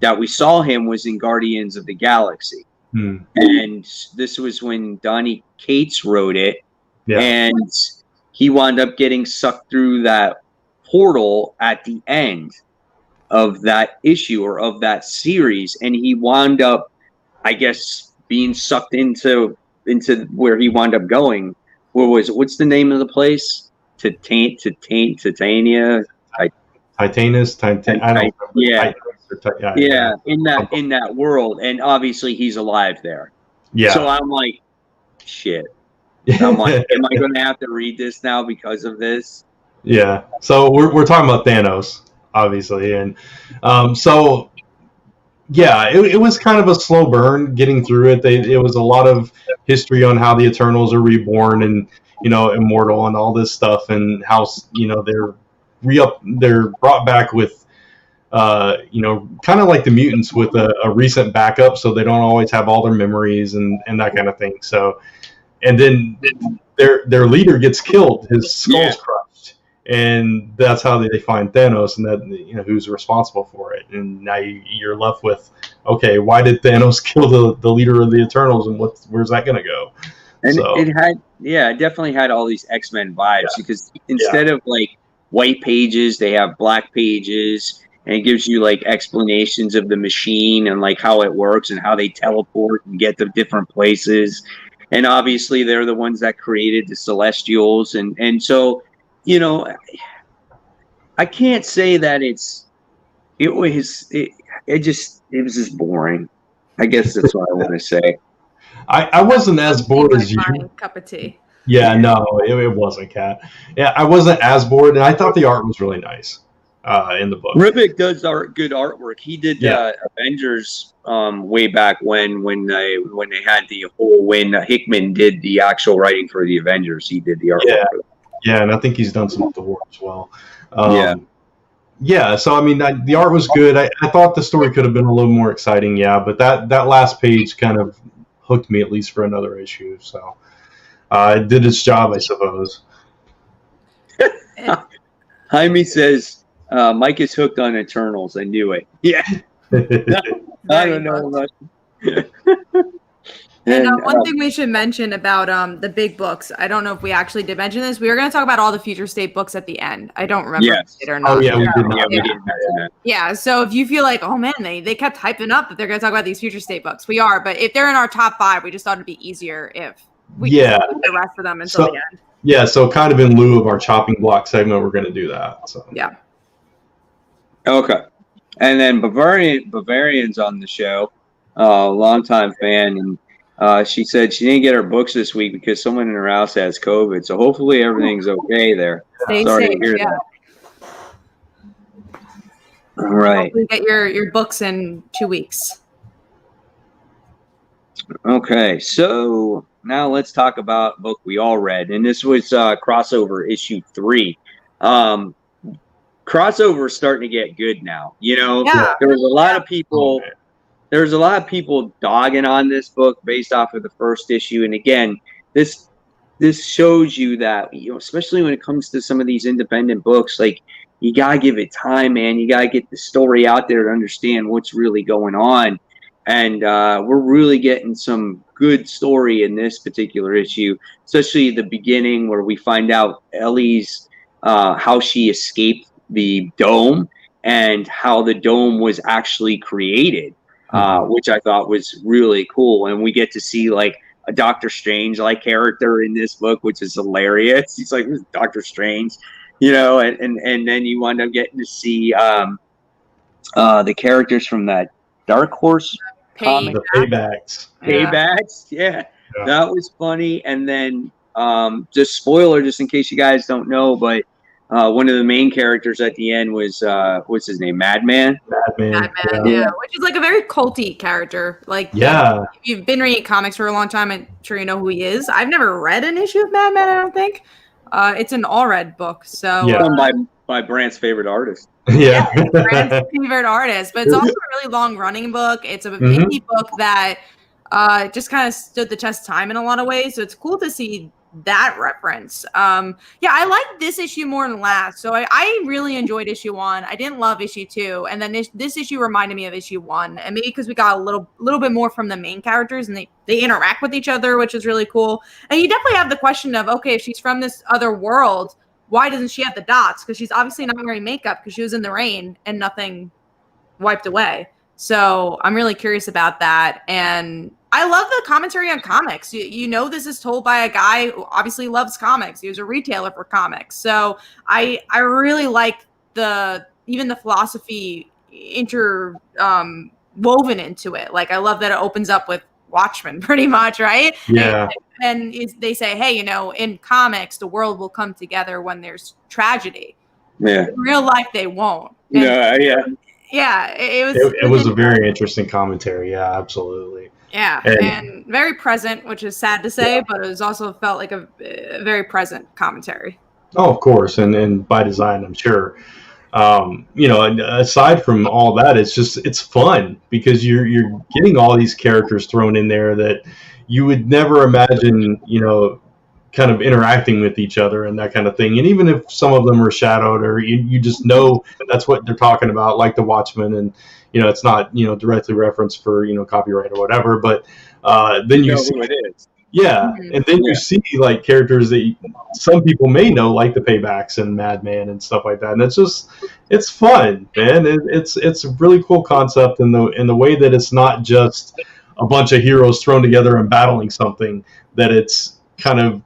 that we saw him was in Guardians of the Galaxy. And this was when Donny Cates wrote it. Yeah. And he wound up getting sucked through that portal at the end of that issue, or of that series. And he wound up, I guess, being sucked into where he wound up going. Where was it? What's the name of the place? Titania. Titanus, I don't remember. Yeah. Yeah. In that world, and obviously he's alive there. Yeah. So I'm like, shit. I'm like, am I going to have to read this now because of this? Yeah. So we're talking about Thanos, obviously, and so yeah, it was kind of a slow burn getting through it. It was a lot of history on how the Eternals are reborn and immortal and all this stuff, and how they're brought back with kind of like the mutants with a recent backup, so they don't always have all their memories and that kind of thing. So, and then their leader gets killed, his skull's crushed, and that's how they find Thanos, and that who's responsible for it. And now you're left with, okay, why did Thanos kill the leader of the Eternals, and where's that going to go? And it definitely had all these X-Men vibes, because instead of like white pages, they have black pages, and it gives you like explanations of the machine and like how it works and how they teleport and get to different places. And obviously they're the ones that created the Celestials, and so I can't say that it was just boring. I guess that's what I want to say. I wasn't as bored as you. Cup of tea. Yeah, no, it wasn't, Kat. Yeah, I wasn't as bored, and I thought the art was really nice in the book. Ribic does good artwork. He did Avengers way back when they had when Hickman did the actual writing for the Avengers. He did the artwork. Yeah, and I think he's done some of the War as well. Yeah. So I mean, the art was good. I thought the story could have been a little more exciting. Yeah, but that last page kind of hooked me at least for another issue. So it did its job, I suppose. Jaime says Mike is hooked on Eternals. I knew it. Yeah. I don't know much. And one thing we should mention about the big books, I don't know if we actually did mention this. We were going to talk about all the Future State books at the end. I don't remember if we did or not. Oh, yeah, we did not. We didn't mention that. Yeah, so if you feel like, oh man, they kept hyping up that they're going to talk about these Future State books, we are. But if they're in our top 5, we just thought it'd be easier if we could keep the rest of them until the end. Yeah, so kind of in lieu of our chopping block segment, we're going to do that. So. Yeah. Okay. And then Bavarian's on the show, longtime fan, and she said she didn't get her books this week because someone in her house has COVID. So hopefully everything's okay there. Stay Sorry safe, to hear that. All right. Hopefully get your books in 2 weeks. Okay, so now let's talk about a book we all read, and this was Crossover issue 3. Crossover is starting to get good now. There was a lot of people. There's a lot of people dogging on this book based off of the first issue, and again, this shows you that especially when it comes to some of these independent books, like you gotta give it time, man. You gotta get the story out there to understand what's really going on, and we're really getting some good story in this particular issue, especially the beginning where we find out Ellie's how she escaped the dome and how the dome was actually created. Which I thought was really cool. And we get to see like a Doctor Strange like character in this book, which is hilarious. He's like, "Who's Doctor Strange?" And then you wind up getting to see the characters from that Dark Horse comic. The Paybacks. Paybacks, yeah. That was funny. And then just spoiler, just in case you guys don't know, but one of the main characters at the end was what's his name? Madman. Madman, yeah. Which is like a very culty character. Like, if you've been reading comics for a long time, I'm sure you know who he is. I've never read an issue of Madman, I don't think. It's an all-read book, so by Brant's favorite artist. Yeah, Brant's favorite artist, but it's also a really long-running book. It's a indie book that just kind of stood the test of time in a lot of ways. So it's cool to see that reference. I like this issue more than last. So I really enjoyed issue 1. I didn't love issue 2, and then this issue reminded me of issue 1, and maybe because we got a little bit more from the main characters, and they interact with each other, which is really cool. And you definitely have the question of, okay, if she's from this other world, why doesn't she have the dots? Because she's obviously not wearing makeup because she was in the rain and nothing wiped away. So I'm really curious about that. And I love the commentary on comics. This is told by a guy who obviously loves comics. He was a retailer for comics. So I really like the even the philosophy woven into it. Like, I love that it opens up with Watchmen, pretty much, right? Yeah. And they say, hey, in comics, the world will come together when there's tragedy. Yeah. In real life, they won't. And yeah, it was a very interesting commentary. Yeah, absolutely. Yeah, and very present, which is sad to say, but it was also felt like a very present commentary. Oh, of course, and by design, I'm sure. And aside from all that, it's fun because you're getting all these characters thrown in there that you would never imagine, kind of interacting with each other and that kind of thing. And even if some of them are shadowed, or you just know that's what they're talking about, like the Watchmen, and it's not directly referenced for copyright or whatever, but then you see who it is. Yeah, and then you see like characters that some people may know, like the Paybacks and Madman and stuff like that, and it's fun, man. It's a really cool concept in the way that it's not just a bunch of heroes thrown together and battling something. That it's kind of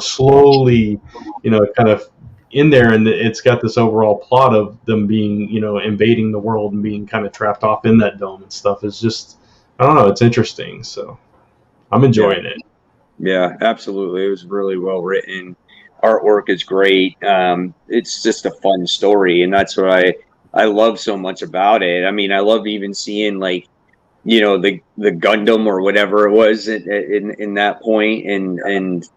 slowly kind of in there, and it's got this overall plot of them being invading the world and being kind of trapped off in that dome and stuff. It's just, I don't know, it's interesting. So I'm enjoying it. Yeah, absolutely. It was really well written. Artwork is great. It's just a fun story, and that's what I love so much about it. I mean, I love even seeing like the Gundam or whatever it was in that point, and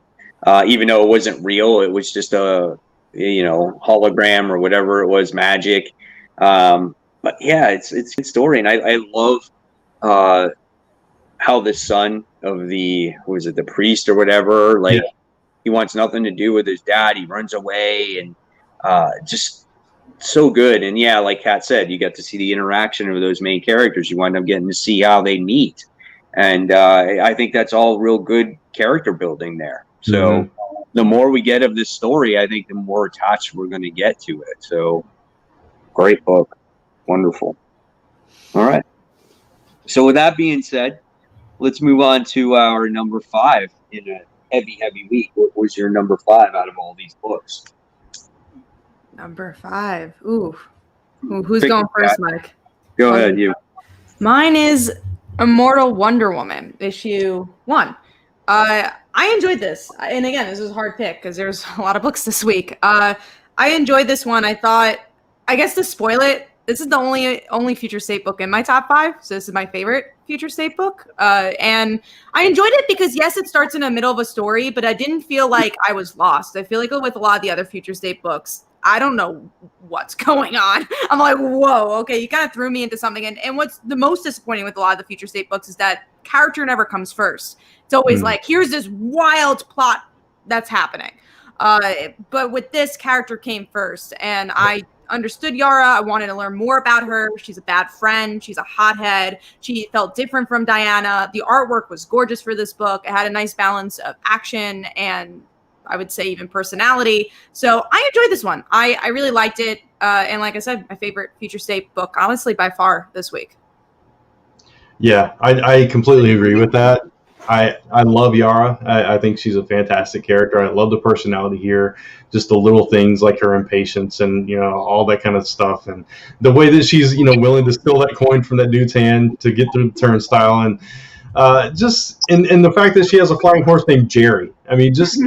even though it wasn't real, it was just a hologram or whatever it was, magic. But yeah, it's a good story, and I love how the son of the priest or whatever, like he wants nothing to do with his dad. He runs away, and just so good. And yeah, like Kat said, you get to see the interaction of those main characters. You wind up getting to see how they meet, and I think that's all real good character building there. So the more we get of this story, I think the more attached we're going to get to it. So great book, wonderful. All right. So with that being said, let's move on to our number 5 in a heavy week. What was your number 5 out of all these books? Number 5. Ooh. Who's going first, Mike? Go ahead, you. Mine is Immortal Wonder Woman, issue 1. I enjoyed this. And again, this was a hard pick because there's a lot of books this week. I enjoyed this one. I thought, I guess to spoil it, this is the only Future State book in my top 5. So this is my favorite Future State book. And I enjoyed it because, yes, it starts in the middle of a story, but I didn't feel like I was lost. I feel like with a lot of the other Future State books, I don't know what's going on. I'm like, whoa, okay, you kind of threw me into something. And what's the most disappointing with a lot of the Future State books is that character never comes first. It's always like, here's this wild plot that's happening. But with this, character came first. And I understood Yara. I wanted to learn more about her. She's a bad friend. She's a hothead. She felt different from Diana. The artwork was gorgeous for this book. It had a nice balance of action and I would say even personality. So I enjoyed this one. I really liked it. And like I said, my favorite Future State book, honestly, by far this week. Yeah, I completely agree with that. I love Yara. I think she's a fantastic character. I love the personality here. Just the little things like her impatience and, all that kind of stuff. And the way that she's, willing to steal that coin from that dude's hand to get through the turnstile. And just in the fact that she has a flying horse named Jerry. I mean, just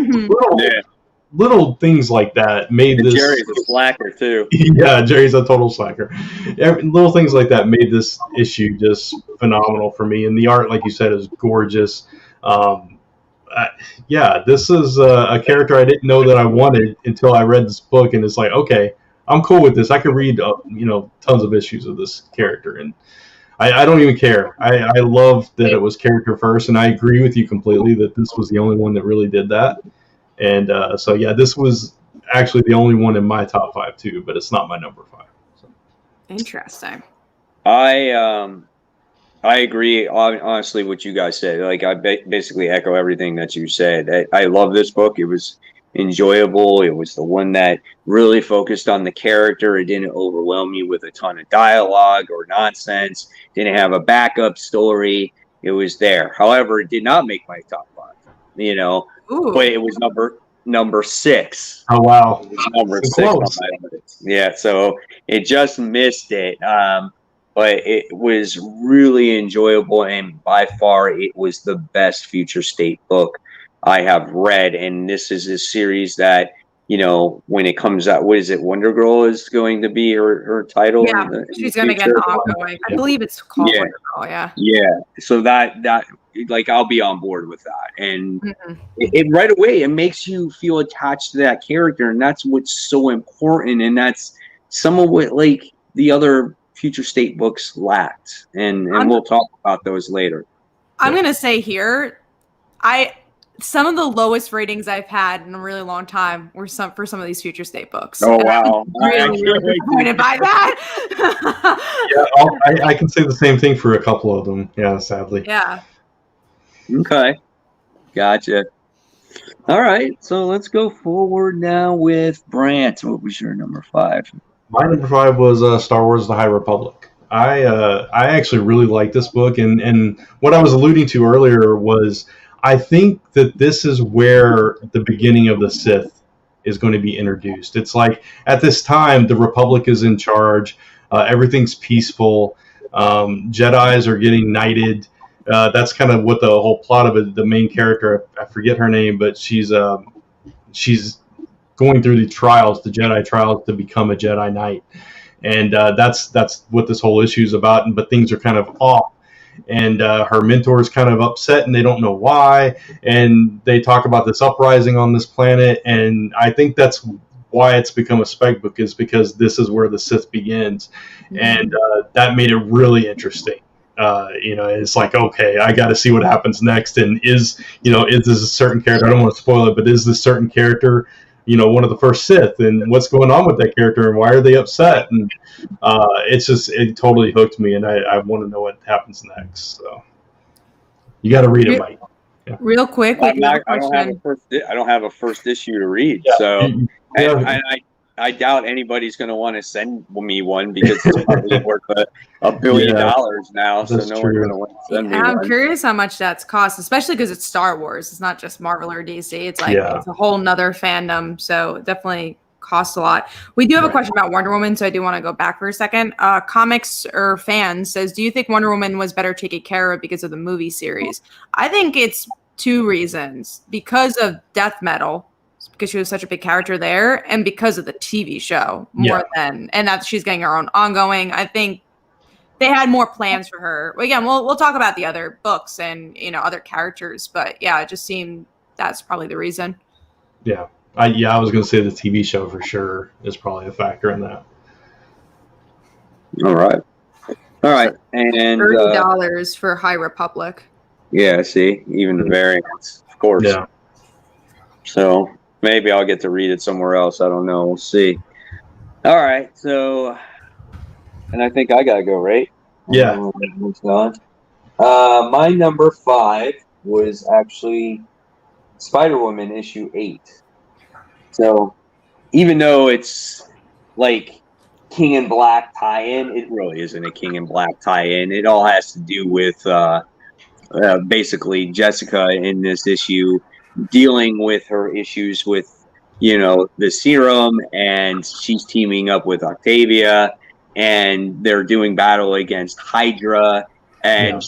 little things like that made this. Jerry's a slacker too. Yeah, Jerry's a total slacker. Little things like that made this issue just phenomenal for me. And the art, like you said, is gorgeous. This is a character I didn't know that I wanted until I read this book, and it's like, okay, I'm cool with this. I could read tons of issues of this character, and I don't even care. I love that it was character first, and I agree with you completely that this was the only one that really did that. And this was actually the only one in my top 5 too, but it's not my number 5. So. Interesting. I agree, honestly, what you guys said. Like, I basically echo everything that you said. I love this book. It was enjoyable. It was the one that really focused on the character. It didn't overwhelm you with a ton of dialogue or nonsense. Didn't have a backup story. It was there. However, it did not make my top 5. Ooh. But it was number 6. Oh wow, Number so 6 on close. my list. Yeah, so it just missed it. But it was really enjoyable, and by far it was the best Future State book I have read. And this is a series that, when it comes out, what is it? Wonder Girl is going to be her title. Yeah, in she's the going to get future. an ongoing. I Yeah. believe it's called Yeah. Wonder Girl, yeah. Yeah, so that like I'll be on board with that, and Mhm. it right away it makes you feel attached to that character, and that's what's so important, and that's some of what like the other Future State books lacked, and we'll talk about those later. I'm going to say here, some of the lowest ratings I've had in a really long time were for some of these Future State books. Oh And wow! I'm really disappointed by that. Yeah, I can say the same thing for a couple of them. Yeah, sadly. Yeah. Okay, gotcha. All right, so let's go forward now with Brant. What was your number 5? My number 5 was Star Wars: The High Republic. I actually really like this book, and what I was alluding to earlier was I think that this is where the beginning of the Sith is going to be introduced. It's like at this time the Republic is in charge, everything's peaceful, Jedis are getting knighted. That's kind of what the whole plot of it. The main character, I forget her name, but she's going through the Jedi trials to become a Jedi Knight, and that's what this whole issue is about. But things are kind of off, and her mentor is kind of upset, and they don't know why. And they talk about this uprising on this planet, and I think that's why it's become a spec book, is because this is where the Sith begins, and that made it really interesting. It's like, okay, I got to see what happens next, and is this a certain character? I don't want to spoil it, but is this certain character one of the first Sith, and what's going on with that character, and why are they upset? And it totally hooked me, and I want to know what happens next. So you got to read it, Mike. Yeah. Real quick, I don't have a first issue to read, so I doubt anybody's going to want to send me one, because it's probably worth $1 billion now, so no one's going to want to send me one. I'm curious how much that's cost, especially because it's Star Wars. It's not just Marvel or DC. It's like it's a whole nother fandom, so it definitely costs a lot. We do have a question about Wonder Woman, so I do want to go back for a second. Comics or fans says, do you think Wonder Woman was better taken care of because of the movie series? I think it's 2 reasons. Because of Death Metal, because she was such a big character there, and because of the TV show and that she's getting her own ongoing. I think they had more plans for her. Again, we'll talk about the other books and other characters, but yeah, it just seemed that's probably the reason. Yeah, I was going to say the TV show for sure is probably a factor in that. All right, and $30 for High Republic. Yeah, see, even the variants, of course. Yeah. So maybe I'll get to read it somewhere else. I don't know. We'll see. All right. So, and I think I got to go, right? Yeah. My number 5 was actually Spider-Woman issue 8. So even though it's like King in Black tie-in, it really isn't a King in Black tie-in. It all has to do with basically Jessica in this issue dealing with her issues with, the serum, and she's teaming up with Octavia, and they're doing battle against Hydra. And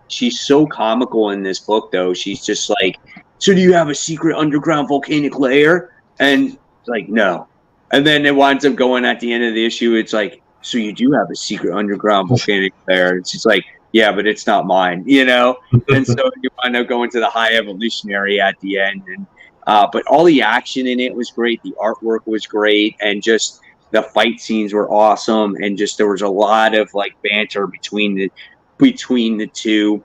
she's so comical in this book, though. She's just like, so do you have a secret underground volcanic lair? And it's like, no. And then it winds up going at the end of the issue. It's like, so you do have a secret underground volcanic lair? And she's like, yeah, but it's not mine, And so you wind up going to the High Evolutionary at the end. And but all the action in it was great. The artwork was great. And just the fight scenes were awesome. And just there was a lot of like banter between the two.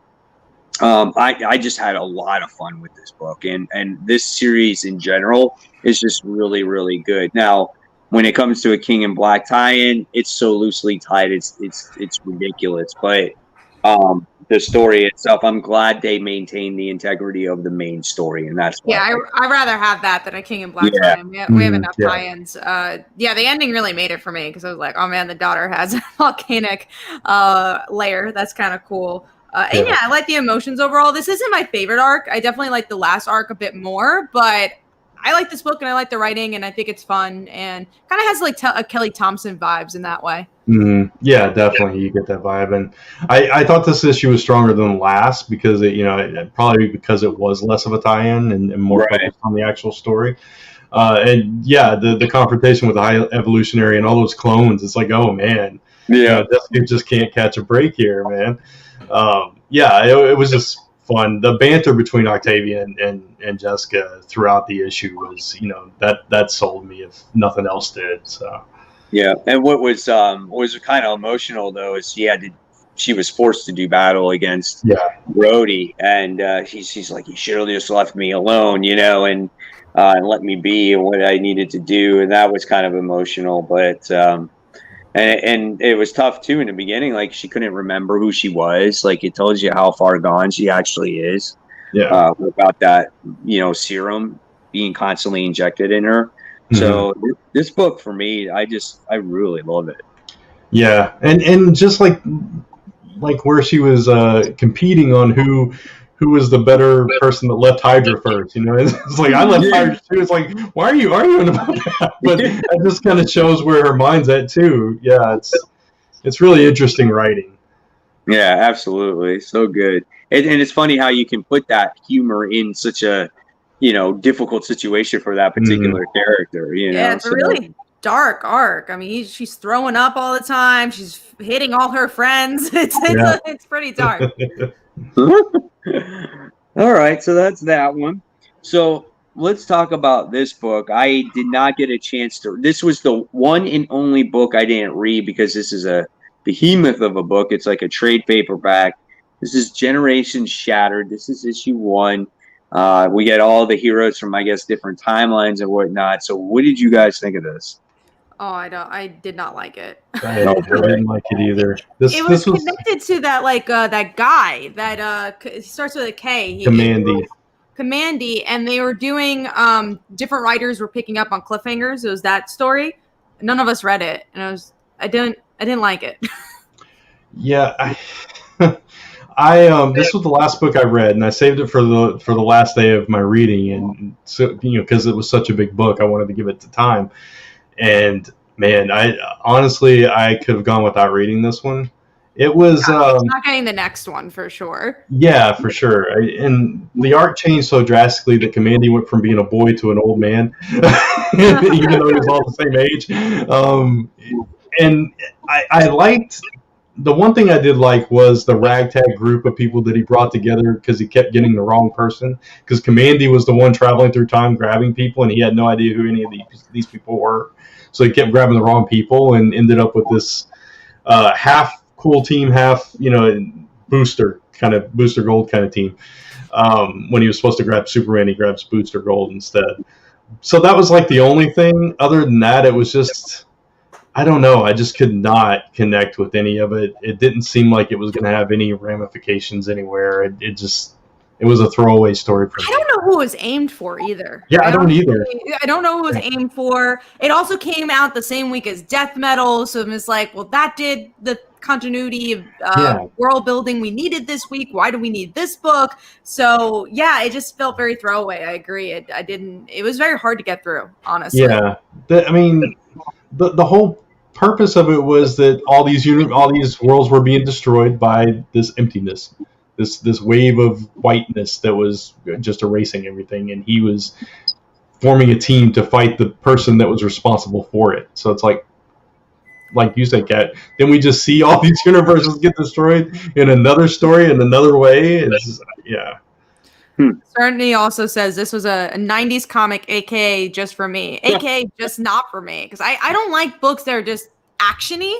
I just had a lot of fun with this book. And this series in general is just really, really good. Now, when it comes to a King in Black tie-in, it's so loosely tied. It's ridiculous. But the story itself, I'm glad they maintained the integrity of the main story, and that's why. Yeah, I'd rather have that than a King in Black tie-in. We have enough tie-ins. The ending really made it for me, because I was like, oh man, the daughter has a volcanic layer. That's kind of cool. And I like the emotions overall. This isn't my favorite arc. I definitely like the last arc a bit more, but I like this book and I like the writing and I think it's fun and kind of has like a Kelly Thompson vibes in that way. Mm-hmm. Yeah, definitely, you get that vibe, and I thought this issue was stronger than last because probably because it was less of a tie-in and more focused on the actual story. And yeah, the confrontation with the High Evolutionary and all those clones, it's like, oh man, Jessica just can't catch a break here, man. It was just fun. The banter between Octavia and Jessica throughout the issue was, that sold me if nothing else did. So. Yeah, and what was kind of emotional though is she was forced to do battle against Rhodey, and she's like, you should have just left me alone, and let me be what I needed to do, and that was kind of emotional, but and it was tough too in the beginning. Like she couldn't remember who she was. Like it tells you how far gone she actually is. Yeah, about that, serum being constantly injected in her. So this book for me, I really love it. Yeah, and just like where she was competing on who was the better person that left Hydra first, it's like I left Hydra too. It's like, why are you arguing about that? But that just kind of shows where her mind's at too. Yeah, it's really interesting writing. Yeah, absolutely, so good. And it's funny how you can put that humor in such a difficult situation for that particular character. Yeah, it's a really dark arc. I mean, she's throwing up all the time. She's hitting all her friends. It's pretty dark. All right, so that's that one. So let's talk about this book. I did not get a chance to. This was the one and only book I didn't read because this is a behemoth of a book. It's like a trade paperback. This is Generation Shattered. This is issue 1. We get all the heroes from, I guess, different timelines and whatnot. So what did you guys think of this? Oh, I did not like it. I didn't like it either. It was connected to that that guy that starts with a K. Commandy, and they were doing different writers were picking up on cliffhangers. It was that story. None of us read it, and I didn't like it. Yeah, this was the last book I read, and I saved it for the last day of my reading, and so because it was such a big book, I wanted to give it the time. And man, I could have gone without reading this one. It was not getting the next one for sure. Yeah, for sure. And the arc changed so drastically that Commandy went from being a boy to an old man, even though he was all the same age. And I liked. The one thing I did like was the ragtag group of people that he brought together because he kept getting the wrong person. Because Commandy was the one traveling through time grabbing people, and he had no idea who any of these people were. So he kept grabbing the wrong people and ended up with this half cool team, half booster gold kind of team. When he was supposed to grab Superman, he grabs Booster Gold instead. So that was like the only thing. Other than that, it was just. I don't know. I just could not connect with any of it. It didn't seem like it was going to have any ramifications anywhere. It was a throwaway story for me. I don't know who it was aimed for either. Yeah, I don't either. I don't know who it was aimed for. It also came out the same week as Death Metal, so it was like, well, that did the continuity of world building we needed this week. Why do we need this book? So yeah, it just felt very throwaway. I agree. It was very hard to get through, honestly. Yeah, the whole purpose of it was that all these worlds were being destroyed by this emptiness, this wave of whiteness that was just erasing everything, and he was forming a team to fight the person that was responsible for it. So it's like you said, Kat, then we just see all these universes get destroyed in another story in another way. It's just, yeah. Certainly also says this was a 90s comic, aka just for me, aka just not for me, because I don't like books that are just actiony,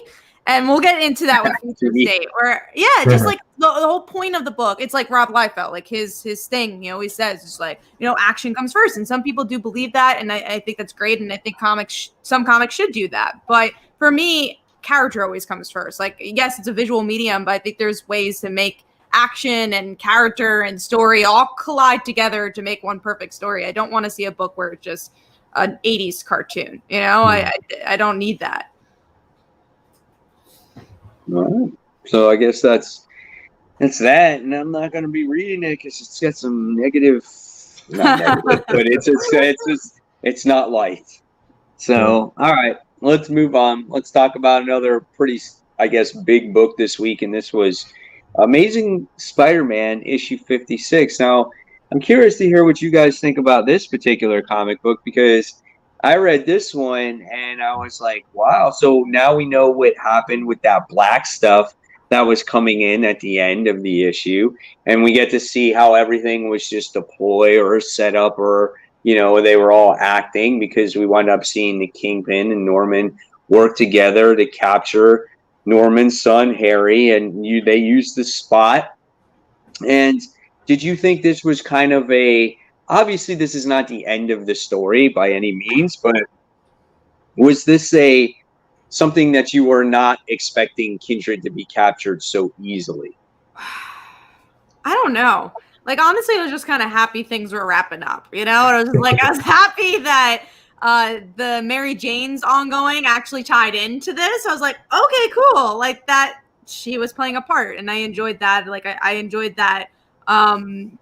and we'll get into that with Future State. Or just like the whole point of the book, it's like Rob Liefeld, like his thing, he always says, it's like, action comes first, and some people do believe that, and I think that's great, and I think some comics should do that, but for me, character always comes first. Like, yes, it's a visual medium, but I think there's ways to make action and character and story all collide together to make one perfect story. I don't want to see a book where it's just an 80s cartoon. I don't need that. All right. So I guess that's that, and I'm not going to be reading it because it's got some negative not negative, but it's not light. So, all right, let's move on. Let's talk about another pretty, I guess, big book this week, and this was Amazing Spider-Man issue 56. Now, I'm curious to hear what you guys think about this particular comic book, because I read this one and I was like, wow. So now we know what happened with that black stuff that was coming in at the end of the issue. And we get to see how everything was just a ploy or a setup, or, you know, they were all acting, because we wound up seeing the Kingpin and Norman work together to capture Norman's son, Harry. And they used the Spot. And did you think this was kind of obviously this is not the end of the story by any means, but was this something that you were not expecting Kindred to be captured so easily? I don't know. Like, honestly, I was just kind of happy things were wrapping up, you know? And I was just like, I was happy that the Mary Jane's ongoing actually tied into this. I was like, okay, cool. Like, that she was playing a part, and I enjoyed that. Like, I enjoyed that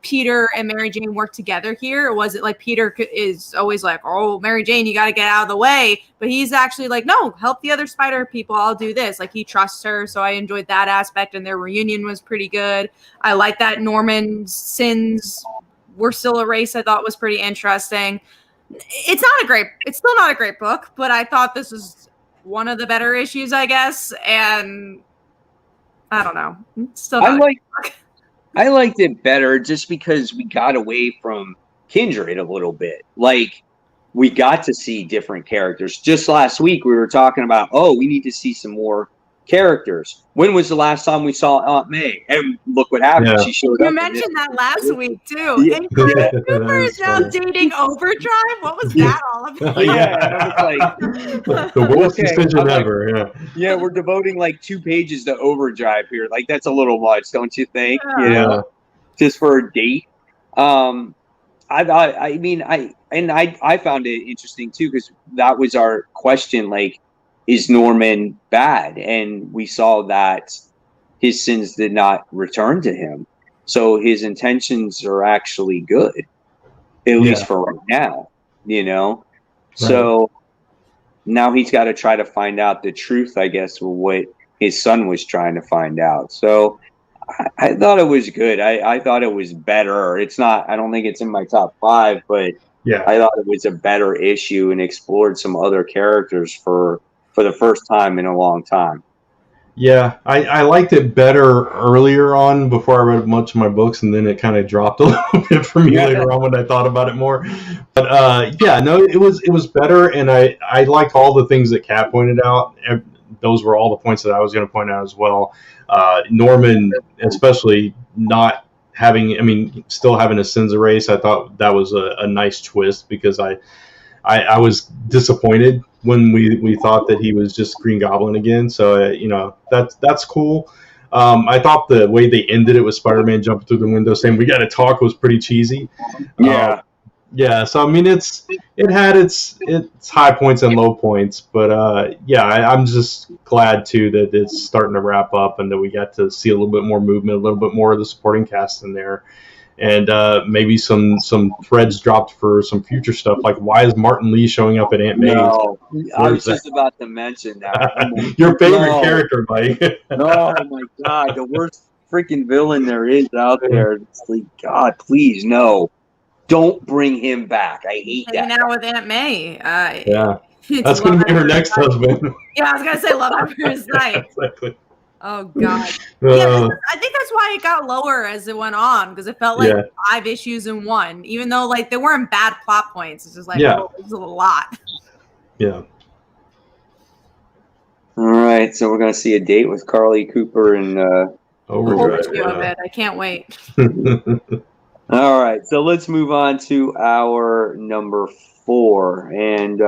Peter and Mary Jane work together here. Or was it like Peter is always like, oh, Mary Jane, you got to get out of the way, but he's actually like, no, help the other spider people, I'll do this. Like, he trusts her. So I enjoyed that aspect, and their reunion was pretty good. I like that Norman's sins were still erased. I thought was pretty interesting. It's still not a great book, but I thought this was one of the better issues, I guess. And I don't know, it's still not I liked it better just because we got away from Kindred a little bit. Like, we got to see different characters. Just last week, we were talking about, we need to see some more characters. When was the last time we saw Aunt May? And look what happened. Yeah. She showed up. You mentioned that last week, too. Yeah. And Cooper is now dating Overdrive? What was that all about? Yeah. I was like, the worst decision ever. Yeah. Yeah, we're devoting like 2 pages to Overdrive here. Like, that's a little much, don't you think? Yeah. You know, just for a date. I found it interesting too, because that was our question. Like, is Norman bad? And we saw that his sins did not return to him. So his intentions are actually good, at least for right now, you know? Right. So now he's got to try to find out the truth, I guess, what his son was trying to find out. So I thought it was good. I thought it was better. It's not, I don't think it's in my top 5, but I thought it was a better issue and explored some other characters for the first time in a long time. Yeah, I liked it better earlier on before I read much of my books, and then it kind of dropped a little bit for me later on when I thought about it more. But it was better, and I like all the things that Kat pointed out. Those were all the points that I was going to point out as well. Norman, especially not having, still having his sins erased, I thought that was a nice twist, because I was disappointed when we thought that he was just Green Goblin again. So, that's cool. I thought the way they ended it with Spider-Man jumping through the window saying, "We got to talk," was pretty cheesy. Yeah. So, it had its high points and low points. But, I'm just glad, too, that it's starting to wrap up and that we got to see a little bit more movement, a little bit more of the supporting cast in there. And maybe some threads dropped for some future stuff, like why is Martin Lee showing up at Aunt May's? No, I was just about to mention that. Your favorite character, Mike. Oh my God, the worst freaking villain there is out there. It's like, God, please, no. Don't bring him back. I hate that. Now with Aunt May. That's going to be her next husband. Yeah, I was going to say love at first sight. Exactly. Oh God! Yeah, I think that's why it got lower as it went on, because it felt like 5 issues in one. Even though like they weren't bad plot points, it's just like it was a lot. Yeah. All right, so we're gonna see a date with Carly Cooper and Overdrive. I can't wait. All right, so let's move on to our number 4, and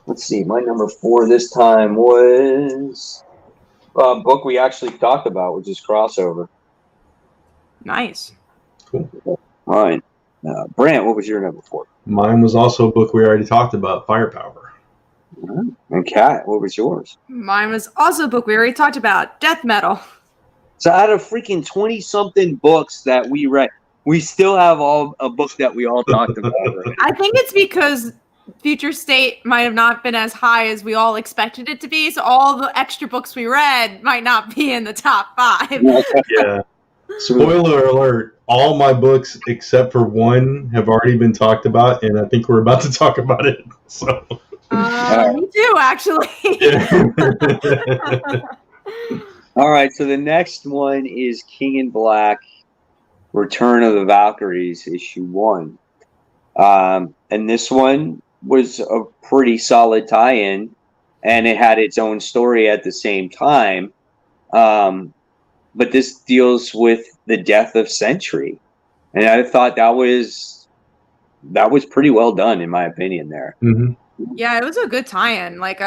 let's see. My number 4 this time was. Book we actually talked about, which is Crossover. Nice. Cool. All right. Brant, what was your number 4? Mine was also a book we already talked about, Firepower. And Kat, what was yours? Mine was also a book we already talked about, Death Metal. So out of freaking 20-something books that we read, we still have a book that we all talked about already. I think it's because Future State might have not been as high as we all expected it to be, so all the extra books we read might not be in the top 5. Yeah. Spoiler alert, all my books except for one have already been talked about, and I think we're about to talk about it. So me too, actually. yeah. All right, so the next one is King in Black, Return of the Valkyries, issue 1. And this one was a pretty solid tie-in, and it had its own story at the same time. But this deals with the death of Sentry, and I thought that was pretty well done, in my opinion. There. Mm-hmm. Yeah, it was a good tie-in. Like,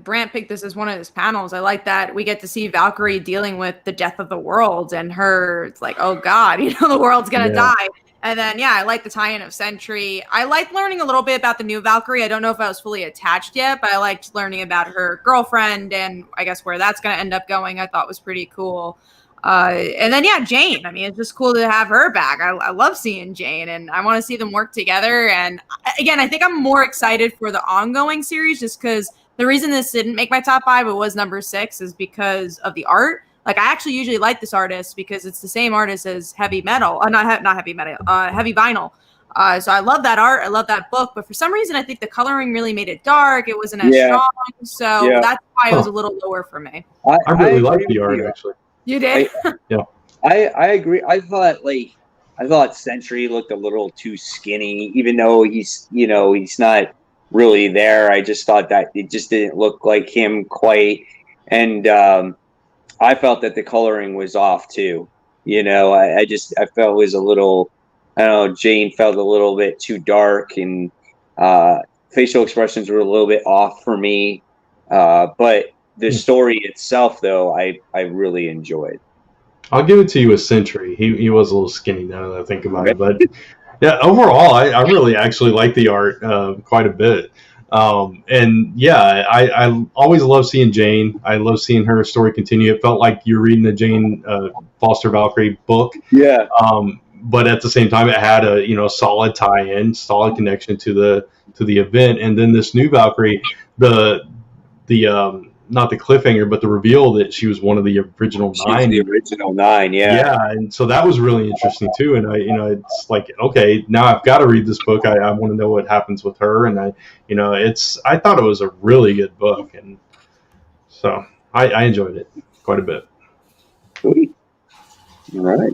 Brant picked this as one of his panels. I like that we get to see Valkyrie dealing with the death of the world, and her, it's like, oh God, the world's gonna die. And then, I like the tie-in of Sentry. I like learning a little bit about the new Valkyrie. I don't know if I was fully attached yet, but I liked learning about her girlfriend, and I guess where that's gonna end up going, I thought was pretty cool. And then Jane. I mean, it's just cool to have her back. I love seeing Jane, and I want to see them work together. And again, I think I'm more excited for the ongoing series, just because the reason this didn't make my top 5, it was number 6, is because of the art. Like, I actually usually like this artist because it's the same artist as Heavy Metal, not Heavy Metal, Heavy Vinyl. So I love that art. I love that book. But for some reason, I think the coloring really made it dark. It wasn't as strong. So that's why it was a little lower for me. I really like the art, actually. You did? I agree. I thought Sentry looked a little too skinny, even though he's not really there. I just thought that it just didn't look like him quite. And I felt that the coloring was off too. I felt it was a little, I don't know, Jane felt a little bit too dark, and facial expressions were a little bit off for me. But the story itself, though, I really enjoyed. I'll give it to you with Sentry. He was a little skinny now that I think about it. But yeah, overall, I really actually like the art quite a bit. And yeah, I always love seeing Jane. I love seeing her story continue. It felt like you're reading a Jane Foster Valkyrie book. Yeah. But at the same time, it had a solid tie-in, solid connection to the event. And then this new Valkyrie, the not the cliffhanger, but the reveal that she was one of the original 9. The original 9, yeah. Yeah, and so that was really interesting too. And it's like, okay, now I've got to read this book. I want to know what happens with her. And I thought it was a really good book, and so I enjoyed it quite a bit. Sweet. All right.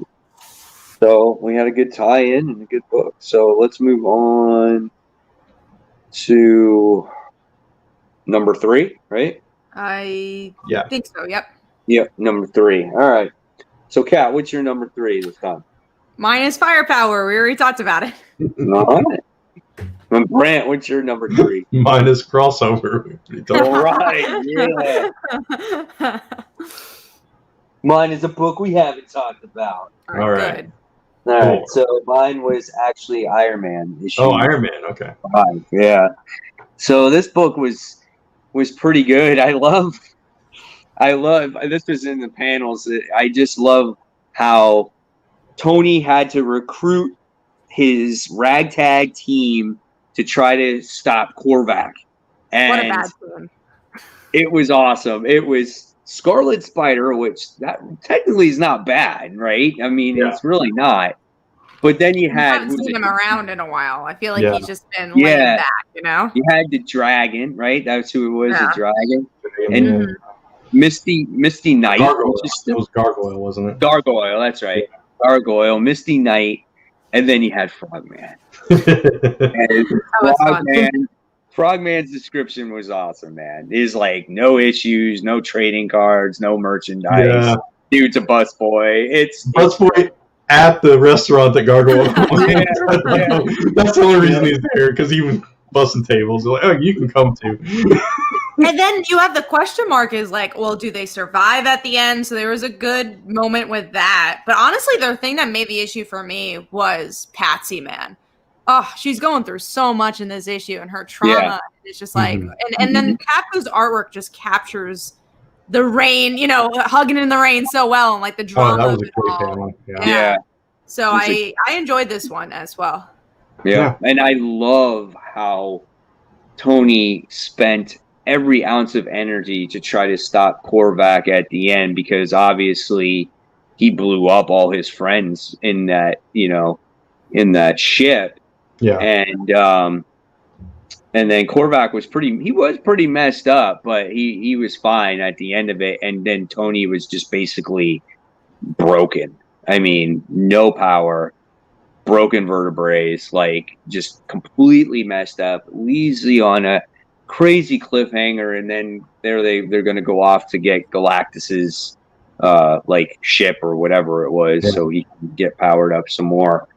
So we had a good tie-in and a good book. So let's move on to number 3, right? I think so, yep. Yep, number 3. All right. So, Kat, what's your number 3 this time? Mine is Firepower. We already talked about it. All right. And Brant, what's your number 3? Mine is Crossover. All right, yeah. Mine is a book we haven't talked about. All right. Good. All right, so mine was actually Iron Man. Iron Man, okay. 5, yeah. So this book was pretty good. I love this was in the panels. I just love how Tony had to recruit his ragtag team to try to stop Korvac. And what a bad team. It was awesome. It was Scarlet Spider, which that technically is not bad, right? I mean, it's really not. But then you had... I haven't seen him around in a while. I feel like he's just been laying back, You had the dragon, right? That's who it was, the dragon. And Misty Knight. Gargoyle. It was Gargoyle, wasn't it? Gargoyle, that's right. Yeah. Gargoyle, Misty Knight, and then you had Frogman. Frogman's description was awesome, man. He's like, no issues, no trading cards, no merchandise. Yeah. Dude's a busboy. It's busboy at the restaurant that Gargoyle was. That's the only reason he's there, because he was busting tables. They're like, oh, you can come too. And then you have the question mark is like, well, do they survive at the end? So there was a good moment with that. But honestly, the thing that made the issue for me was Patsy, man. Oh, she's going through so much in this issue, and her trauma. Yeah. It's just like, and then Capco's artwork just captures the rain, hugging in the rain so well, and like the drama. Oh, that was a great panel. Yeah. So I enjoyed this one as well. Yeah, and I love how Tony spent every ounce of energy to try to stop Korvac at the end, because obviously he blew up all his friends in that, in that ship. Yeah. And then Korvac was pretty messed up, but he was fine at the end of it. And then Tony was just basically broken. I mean, no power, broken vertebrae, like just completely messed up, leaves you on a crazy cliffhanger, and then they're going to go off to get Galactus's like ship or whatever it was, so he can get powered up some more.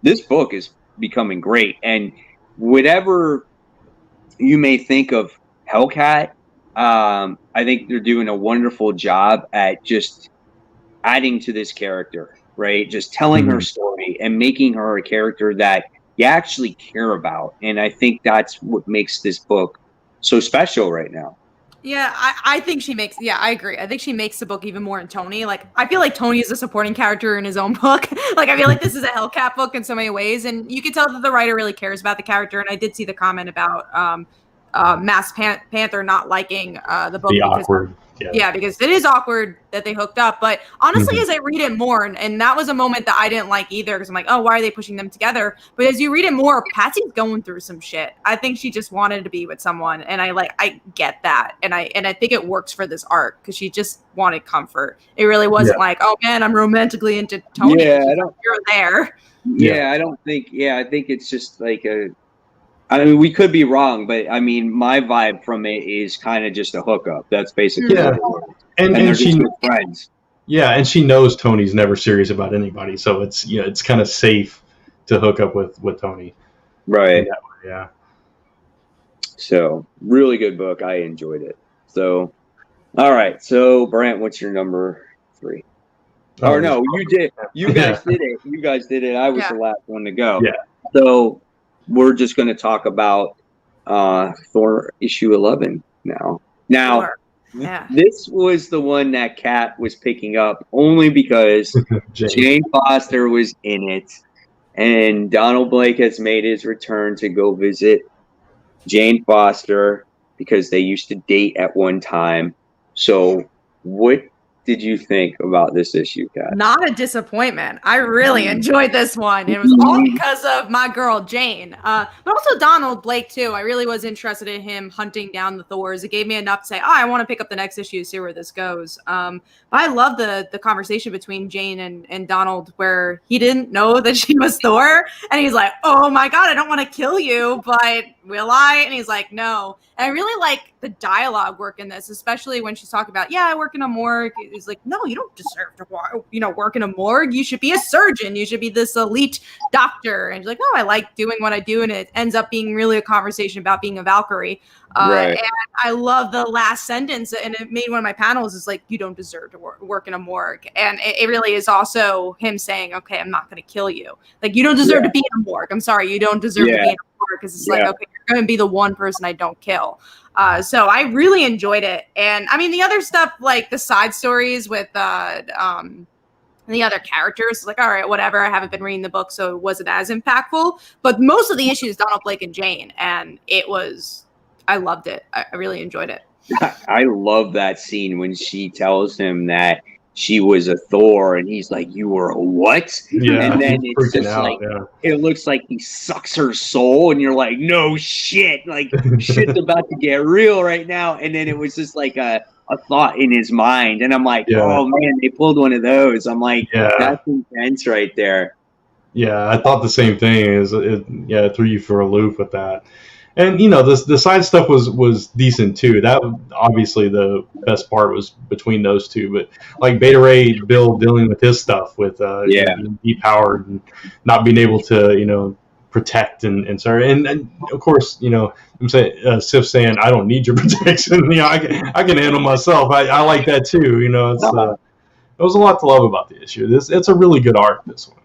This book is becoming great, and whatever you may think of Hellcat, I think they're doing a wonderful job at just adding to this character, right? Just telling her story and making her a character that you actually care about. And I think that's what makes this book so special right now. Yeah, I think she makes, I agree. I think she makes the book even more in Tony. Like, I feel like Tony is a supporting character in his own book. Like, I feel like this is a Hellcat book in so many ways. And you can tell that the writer really cares about the character. And I did see the comment about Masked Panther not liking the book. Because, awkward. Yeah, because it is awkward that they hooked up. But honestly, as I read it more, and that was a moment that I didn't like either, because I'm like, oh, why are they pushing them together? But as you read it more, Patsy's going through some shit. I think she just wanted to be with someone, and I get that, and I think it works for this arc, because she just wanted comfort. It really wasn't like, oh man, I'm romantically into Tony. Yeah, you're there. Yeah, I don't think. Yeah, I think it's just like a. I mean, we could be wrong, but I mean, my vibe from it is kind of just a hookup. That's basically what it is. And they're just good friends. Yeah, and she knows Tony's never serious about anybody, so it's kind of safe to hook up with Tony. Right. Yeah. So really good book. I enjoyed it. So, all right. So Brant, what's your number 3? Oh no, you did. You guys did it. You guys did it. I was the last one to go. Yeah. So we're just going to talk about Thor issue 11 now. Now, this was the one that Kat was picking up only because Jane Foster was in it, and Donald Blake has made his return to go visit Jane Foster because they used to date at one time. So what did you think about this issue, Kat? Not a disappointment. I really enjoyed this one. It was all because of my girl Jane, but also Donald Blake too. I really was interested in him hunting down the Thors. It gave me enough to say, oh, I want to pick up the next issue, see where this goes. But I love the conversation between Jane and Donald, where he didn't know that she was Thor, and he's like, oh my god, I don't want to kill you, but will I? And he's like, no. And I really like the dialogue work in this, especially when she's talking about, I work in a morgue. He's like, no, you don't deserve to work in a morgue. You should be a surgeon. You should be this elite doctor. And she's like, no, I like doing what I do. And it ends up being really a conversation about being a Valkyrie. Right. And I love the last sentence, and it made one of my panels is like, you don't deserve to work in a morgue. And it really is also him saying, okay, I'm not going to kill you. Like, you don't deserve to be in a morgue. I'm sorry, you don't deserve to be in a morgue, because it's like, okay, you're going to be the one person I don't kill. So I really enjoyed it. And I mean, the other stuff, like the side stories with the other characters, like, all right, whatever. I haven't been reading the book, so it wasn't as impactful. But most of the issues, Donald Blake and Jane, and I loved it. I really enjoyed it. I love that scene when she tells him that she was a Thor, and he's like, you were a what? Yeah, and then it's just like, it looks like he sucks her soul, and you're like, no shit, like shit's about to get real right now. And then it was just like a thought in his mind, and I'm like, oh man, they pulled one of those. I'm like, that's intense right there. Yeah, I thought the same thing. It threw you for a loop with that. And the side stuff was decent too. That obviously the best part was between those two. But like Beta Ray Bill dealing with his stuff with being depowered and not being able to protect and sorry. And of course I'm saying Sif saying I don't need your protection. I can handle myself. I like that too. It's there was a lot to love about the issue. It's a really good arc, this one.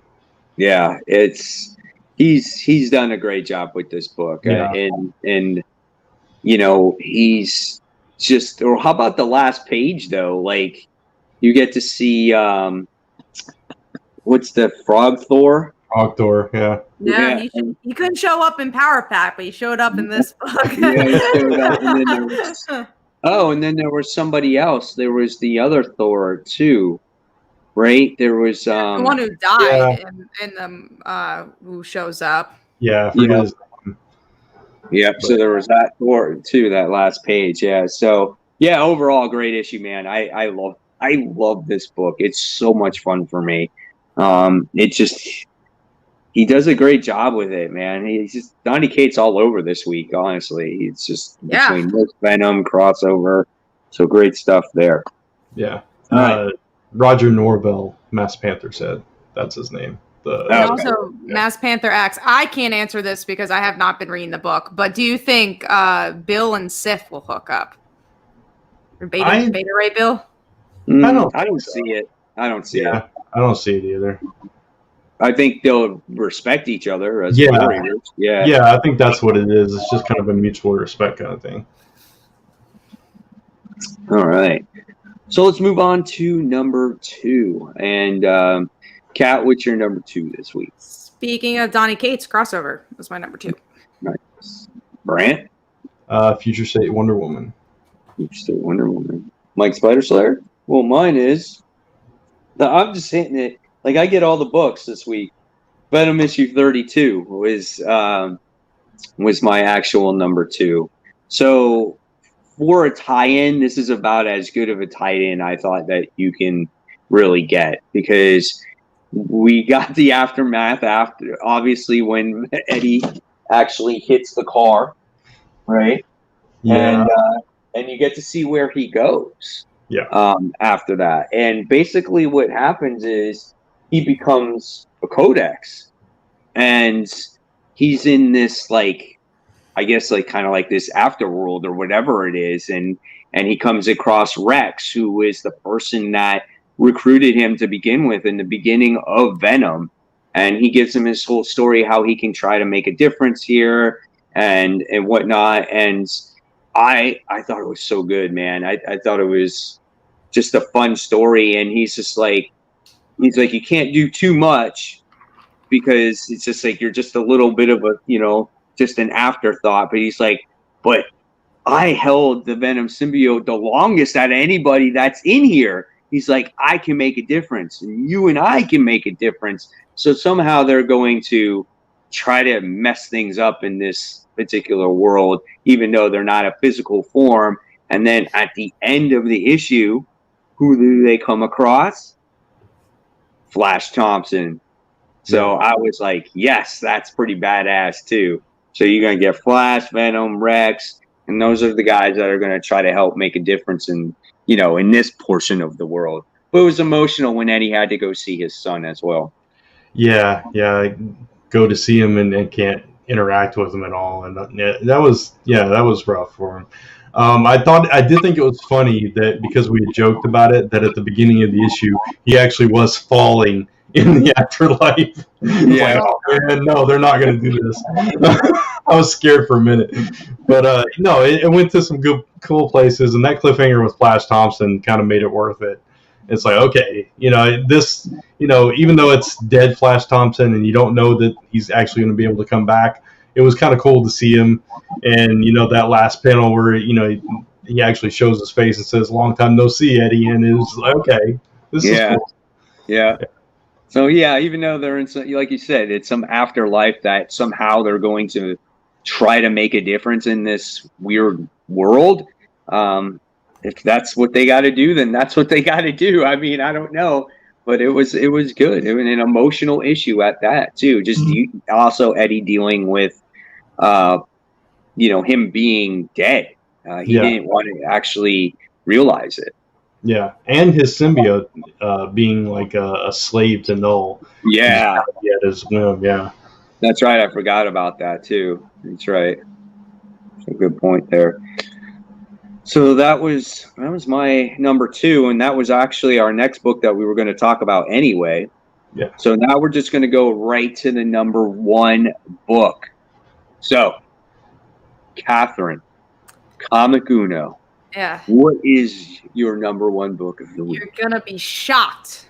Yeah, he's done a great job with this book, and he's just. Or how about the last page though? Like you get to see what's the Frog Thor? Octor, yeah. Yeah, Yeah. he couldn't show up in Power Pack, but he showed up in this book. Yeah, he showed up, and then there was and then there was somebody else. There was the other Thor too, right? There was the one who died in the who shows up. Yeah, I forget his name. Yep. So there was that Thor too. That last page. Yeah. So yeah, overall great issue, man. I love this book. It's so much fun for me. He does a great job with it, man. He's just Donny Cates all over this week. Honestly, it's just between this Venom crossover, so great stuff there. Yeah, Roger Norvell, Mass Panther said that's his name. Also, Mass Panther X. I can't answer this because I have not been reading the book. But do you think Bill and Sif will hook up? Or Beta Ray Bill? I don't see it. I don't see it. I don't see it either. I think they'll respect each other as warriors. Yeah. Yeah, I think that's what it is. It's just kind of a mutual respect kind of thing. All right. So let's move on to number 2. And Kat, what's your number 2 this week? Speaking of Donny Cates, crossover was my number 2. Nice. Brant? Future State Wonder Woman. Future State Wonder Woman. Mike Spider Slayer? Well, mine is. I'm just hitting it. Like, I get all the books this week. Venom issue 32 was my actual number 2. So for a tie-in, this is about as good of a tie-in I thought that you can really get, because we got the aftermath after, obviously, when Eddie actually hits the car, right? Yeah. And you get to see where he goes. Yeah. After that. And basically what happens is he becomes a codex, and he's in this, like, I guess, like, kind of like this afterworld or whatever it is. And he comes across Rex, who is the person that recruited him to begin with in the beginning of Venom. And he gives him his whole story, how he can try to make a difference here and whatnot. And I thought it was so good, man. I thought it was just a fun story. And he's like, you can't do too much, because it's just like, you're just a little bit of a, just an afterthought. But he's like, but I held the Venom symbiote the longest out of anybody that's in here. He's like, I can make a difference, and you and I can make a difference. So somehow they're going to try to mess things up in this particular world, even though they're not a physical form. And then at the end of the issue, who do they come across? Flash Thompson. So I was like, yes, that's pretty badass too. So you're going to get Flash, Venom, Rex, and those are the guys that are going to try to help make a difference in, in this portion of the world. But it was emotional when Eddie had to go see his son as well. Yeah. Go to see him and can't interact with him at all. And that was rough for him. I did think it was funny that, because we had joked about it, that at the beginning of the issue, he actually was falling in the afterlife. Yeah. Like, oh, man, no, they're not going to do this. I was scared for a minute. But no, it went to some good, cool places. And that cliffhanger with Flash Thompson kind of made it worth it. It's like, okay, this, even though it's dead Flash Thompson and you don't know that he's actually going to be able to come back, it was kind of cool to see him. And, that last panel where, he actually shows his face and says, long time no see, Eddie. And it was like, okay, this is cool. Yeah. So, yeah, even though they're in, like you said, it's some afterlife that somehow they're going to try to make a difference in this weird world. If that's what they got to do, then that's what they got to do. I mean, I don't know. But it was good. It was an emotional issue at that, too. Just also Eddie dealing with, him being dead. He didn't want to actually realize it. Yeah, and his symbiote being like a slave to Null. Yeah. At his whim, yeah. That's right. I forgot about that, too. That's right. That's a good point there. So that was my number 2, and that was actually our next book that we were going to talk about anyway. Yeah. So now we're just going to go right to the number 1 book. So, Catherine, Comic Uno. Yeah. What is your number 1 book of the week? You're going to be shocked.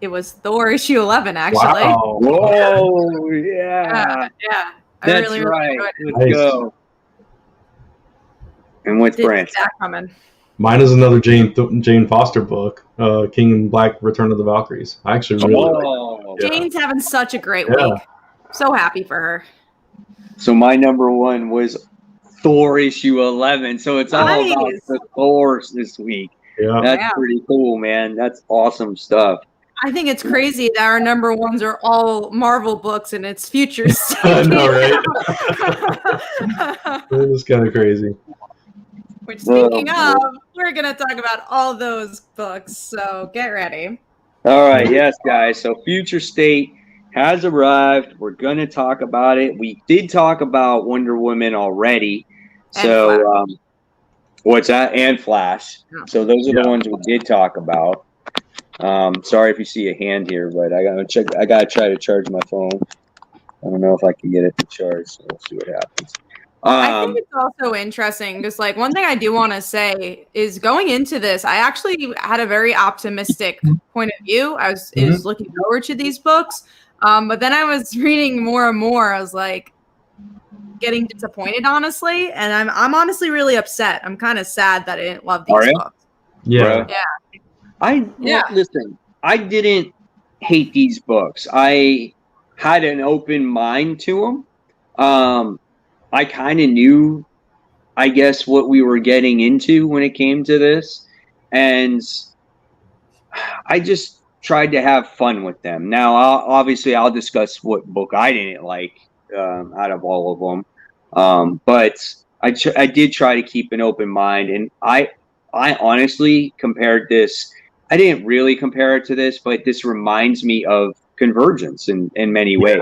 It was Thor issue 11, actually. Wow. Whoa, yeah. Yeah. I That's really right. enjoyed it. Let's Nice. go. And what's Didn't Brent? see that coming. Mine is another Jane Foster book, King in Black: Return of the Valkyries. I actually really like Oh. Yeah. Jane's having such a great Yeah. week. So happy for her. So my number one was Thor issue 11. So it's all about Nice. the Thors this week. Yeah. That's Yeah. pretty cool, man. That's awesome stuff. I think it's crazy that our number ones are all Marvel books and it's future I know, right? right? It was kind of crazy. Which, speaking of, we're going to talk about all those books. So get ready. All right, yes, guys. So Future State has arrived. We're going to talk about it. We did talk about Wonder Woman already. So, what's that? And Flash. Yeah. So those are the Yeah. ones we did talk about. Sorry if you see a hand here, but I gotta check. I gotta try to charge my phone. I don't know if I can get it to charge. So we'll see what happens. I think it's also interesting because, like, one thing I do want to say is going into this, I actually had a very optimistic point of view. I was looking forward to these books, but then I was reading more and more. I was like getting disappointed, honestly, and I'm honestly really upset. I'm kind of sad that I didn't love these books. Yeah. Listen, I didn't hate these books. I had an open mind to them. I kind of knew, I guess, what we were getting into when it came to this. And I just tried to have fun with them. Now, I'll discuss what book I didn't like out of all of them. But I did try to keep an open mind. And I honestly compared this. I didn't really compare it to this, but this reminds me of Convergence in many ways.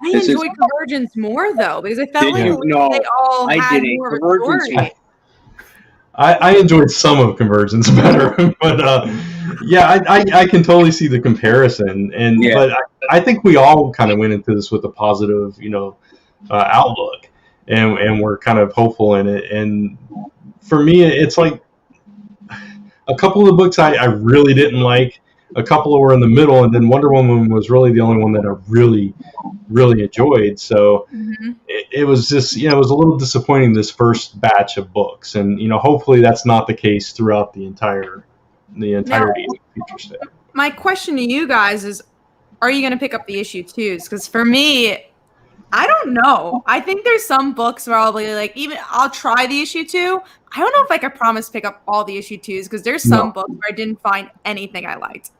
I enjoyed Convergence more, though, because I felt like they all had more of a story. I enjoyed some of Convergence better, but I can totally see the comparison. But I think we all kind of went into this with a positive, outlook, and we're kind of hopeful in it. And for me, it's like a couple of the books I really didn't like. A couple were in the middle, and then Wonder Woman was really the only one that I really, really enjoyed. So it was just, it was a little disappointing, this first batch of books. And, hopefully that's not the case throughout the entirety of Future State. My question to you guys is, are you going to pick up the issue 2s? Because for me, I don't know. I think there's some books where I'll be like, even I'll try the issue 2. I don't know if I could promise to pick up all the issue 2s because there's some books where I didn't find anything I liked.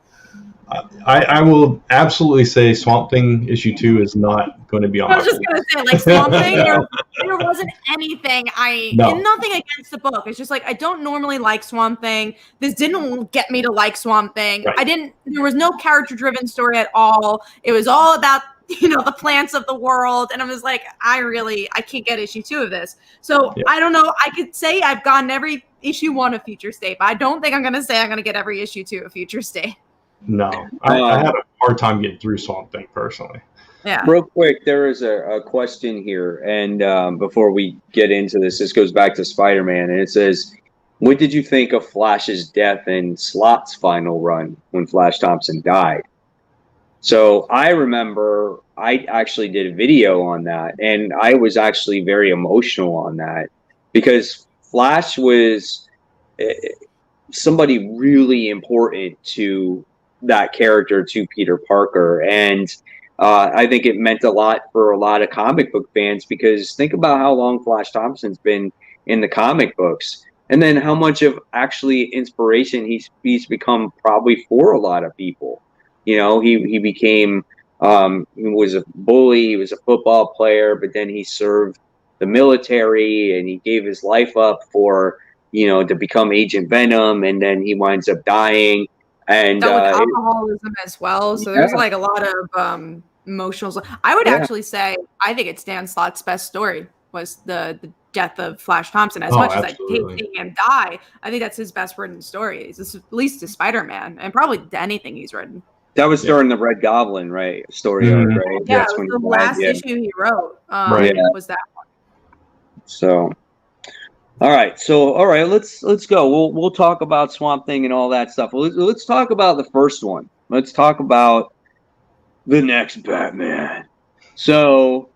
I will absolutely say Swamp Thing issue 2 is not going to be on. I was just going to say, like, Swamp Thing, there wasn't anything and nothing against the book. It's just like, I don't normally like Swamp Thing. This didn't get me to like Swamp Thing. Right. There was no character-driven story at all. It was all about, the plants of the world. And I was like, I can't get issue 2 of this. So I don't know. I could say I've gotten every issue 1 of Future State, but I don't think I'm going to say I'm going to get every issue 2 of Future State. No, I had a hard time getting through Swamp Thing personally. Yeah. Real quick, there is a question here, and before we get into this goes back to Spider-Man, and it says, "What did you think of Flash's death in Slott's final run when Flash Thompson died?" So I remember I actually did a video on that, and I was actually very emotional on that because Flash was somebody really important to that character, to Peter Parker, and I think it meant a lot for a lot of comic book fans because think about how long Flash Thompson's been in the comic books, and then how much of actually inspiration he's become probably for a lot of people. He became he was a bully, he was a football player, but then he served the military and he gave his life up for to become Agent Venom, and then he winds up dying. And with alcoholism as well. So there's like a lot of emotional. I would actually say I think it's Dan Slott's best story was the death of Flash Thompson. As much as I hate seeing him die, I think that's his best written story. It's at least to Spider-Man and probably to anything he's written. That was during the Red Goblin, right? Story arc, right? Yeah, it was the last issue he wrote. Was that one? So. All right, let's go. We'll talk about Swamp Thing and all that stuff. Let's talk about the first one. let's talk about the next Batman. So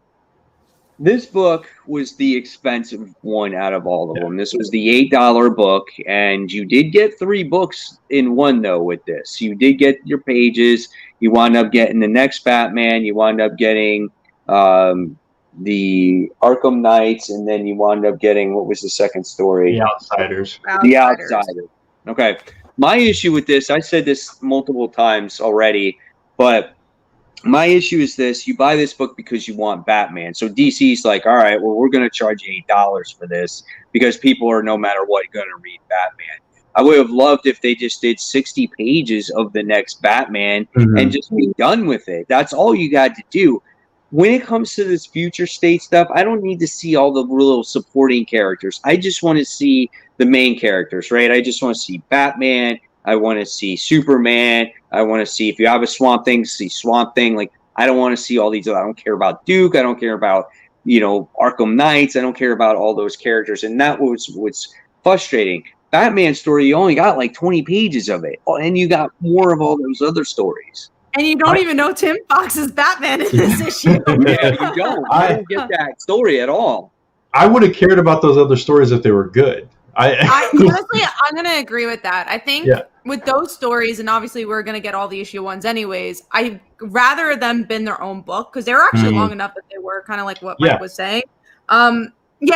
this book was the expensive one out of all of them. This was the $8 book, and you did get 3 books in one, though, with this. You did get your pages. You wound up getting the next Batman. You wound up getting the Arkham Knights, and then you wound up getting, what was the second story? The Outsiders. The Outsiders. Okay. My issue with this, I said this multiple times already, but my issue is this: you buy this book because you want Batman. So DC's like, all right, well, we're going to charge you $8 for this because people are, no matter what, going to read Batman. I would have loved if they just did 60 pages of the next Batman and just be done with it. That's all you got to do. When it comes to this future state stuff, I don't need to see all the little supporting characters. I just want to see the main characters, right? I just want to see Batman. I want to see Superman. I want to see, if you have a Swamp Thing, see Swamp Thing. Like, I don't want to see all these. I don't care about Duke. I don't care about, Arkham Knights. I don't care about all those characters. And that was what's frustrating. Batman story, you only got like 20 pages of it. And you got more of all those other stories. And you don't even know Tim Fox's Batman in this issue. Yeah, you don't. I don't get that story at all. I would have cared about those other stories if they were good. Honestly, I'm going to agree with that. I think with those stories, and obviously we're going to get all the issue ones anyways, I'd rather them been their own book because they were actually long enough that they were kind of like what Mike was saying. Yeah,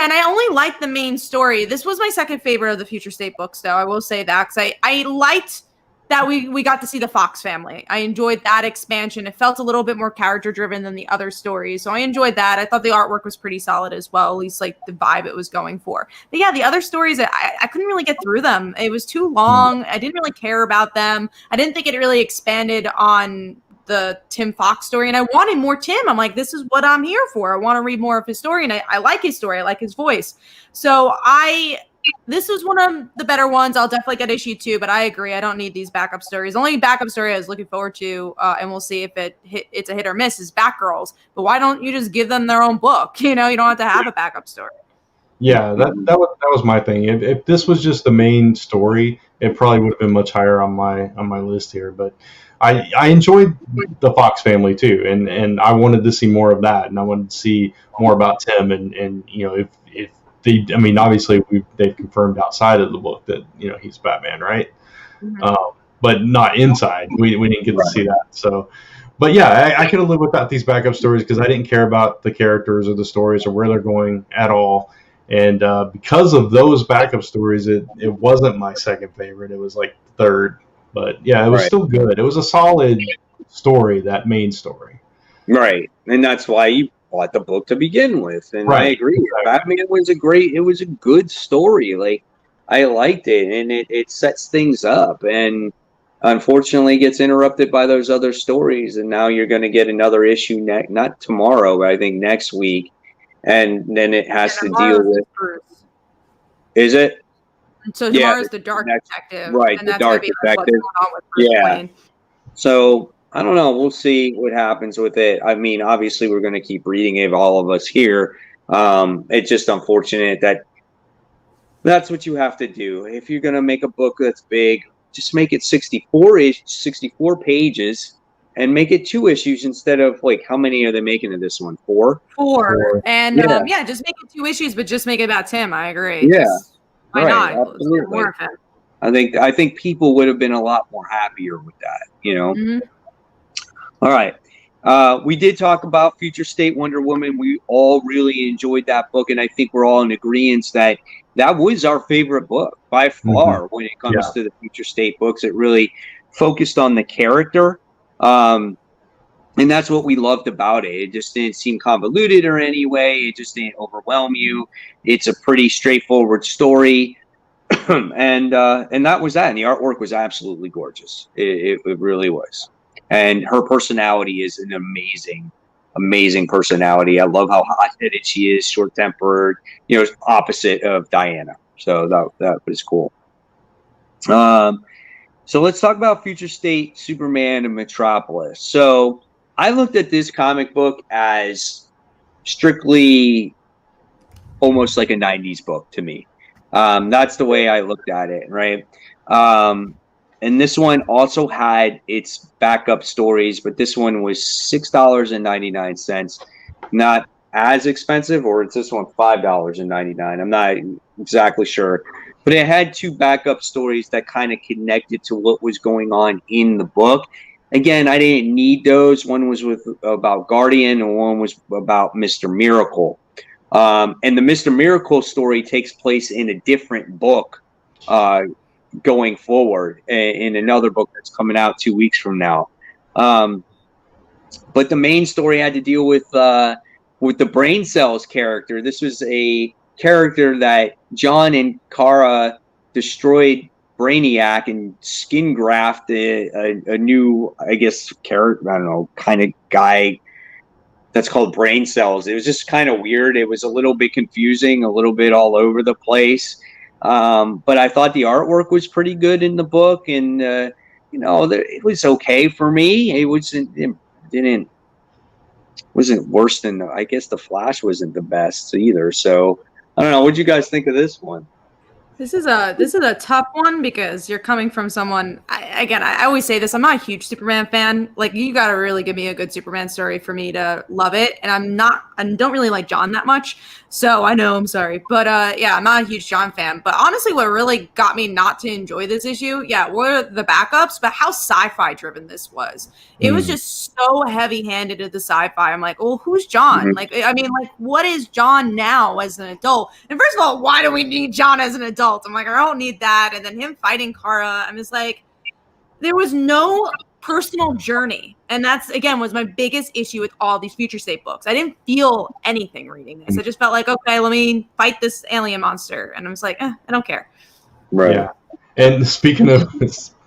and I only liked the main story. This was my second favorite of the Future State books, though. I will say that because I liked that we got to see the Fox family. I enjoyed that expansion. It felt a little bit more character driven than the other stories. So I enjoyed that. I thought the artwork was pretty solid as well, at least like the vibe it was going for. But yeah, the other stories, I couldn't really get through them. It was too long. I didn't really care about them. I didn't think it really expanded on the Tim Fox story. And I wanted more Tim. I'm like, this is what I'm here for. I want to read more of his story. And I like his story. I like his voice. So this was one of the better ones. I'll definitely get issue 2, but I agree. I don't need these backup stories. The only backup story I was looking forward to, and we'll see if it's a hit or miss, is Batgirls. But why don't you just give them their own book? You don't have to have a backup story. Yeah, that was my thing. If this was just the main story, it probably would have been much higher on my list here. But I enjoyed the Fox family too, and I wanted to see more of that, and I wanted to see more about Tim, and if obviously they've confirmed outside of the book that he's Batman, right? But not inside. We didn't get to see that. So, but yeah, I could have lived without these backup stories because I didn't care about the characters or the stories or where they're going at all. And because of those backup stories, it wasn't my second favorite. It was like third. But yeah, it was still good. It was a solid story, that main story. Right, and that's why you bought the book to begin with. And I agree. Batman was a good story. Like, I liked it, and it sets things up. And unfortunately, gets interrupted by those other stories. And now you're going to get another issue not tomorrow, but I think next week. And then it has to deal with. Is it? So tomorrow's the Dark Detective, right? And the Dark Detective. Wayne. So I don't know. We'll see what happens with it. I mean, obviously, we're going to keep reading it, all of us here. It's just unfortunate that that's what you have to do. If you're going to make a book that's big, just make it 64 pages. And make it 2 issues instead of, like, how many are they making of this one? 4? 4. And just make it 2 issues, but just make it about Tim. I agree. Yeah. Why not? Absolutely. More of him. I think people would have been a lot more happier with that, All right. We did talk about Future State Wonder Woman. We all really enjoyed that book, and I think we're all in agreement that was our favorite book by far when it comes to the Future State books. It really focused on the character. And that's what we loved about it. It just didn't seem convoluted or any way. It just didn't overwhelm you. It's a pretty straightforward story. and that was that. And the artwork was absolutely gorgeous. It really was. And her personality is an amazing personality. I love how hot-headed she is, short-tempered, opposite of Diana. So that was cool. So let's talk about Future State, Superman, and Metropolis. So I looked at this comic book as strictly almost like a 90s book to me. That's the way I looked at it, right? and this one also had its backup stories, but this one was $6.99, not as expensive, or is this one $5.99? I'm not exactly sure, but it had two backup stories that kind of connected to what was going on in the book. Again, I didn't need those. One was about Guardian, and one was about Mr. Miracle. And the Mr. Miracle story takes place in a different book going forward, in another book that's coming out 2 weeks from now. But the main story had to deal with the Brain Cells character. This was a character that John and Kara destroyed Brainiac and skin grafted a new, I guess, character, I don't know, kind of guy that's called Brain Cells. It was just kind of weird. It was a little bit confusing, a little bit all over the place. But I thought the artwork was pretty good in the book, and it was okay for me. It wasn't worse than I guess the Flash wasn't the best either. So I don't know. What do you guys think of this one? This is a tough one because you're coming from someone. I always say this. I'm not a huge Superman fan. Like, you got to really give me a good Superman story for me to love it. And I don't really like John that much. So I know, I'm sorry, but yeah, I'm not a huge John fan. But honestly, what really got me not to enjoy this issue, were the backups, but how sci-fi driven this was. It was just so heavy-handed to the sci-fi. I'm like, well, who's John? Like, I mean, like, what is John now as an adult? And first of all, why do we need John as an adult? I'm like, I don't need that. And then him fighting Kara, I'm just like, there was no personal journey. And that's, again, was my biggest issue with all these Future State books. I didn't feel anything reading this. I just felt like, okay, let me fight this alien monster. And I was like, I don't care. Right. Yeah. And speaking of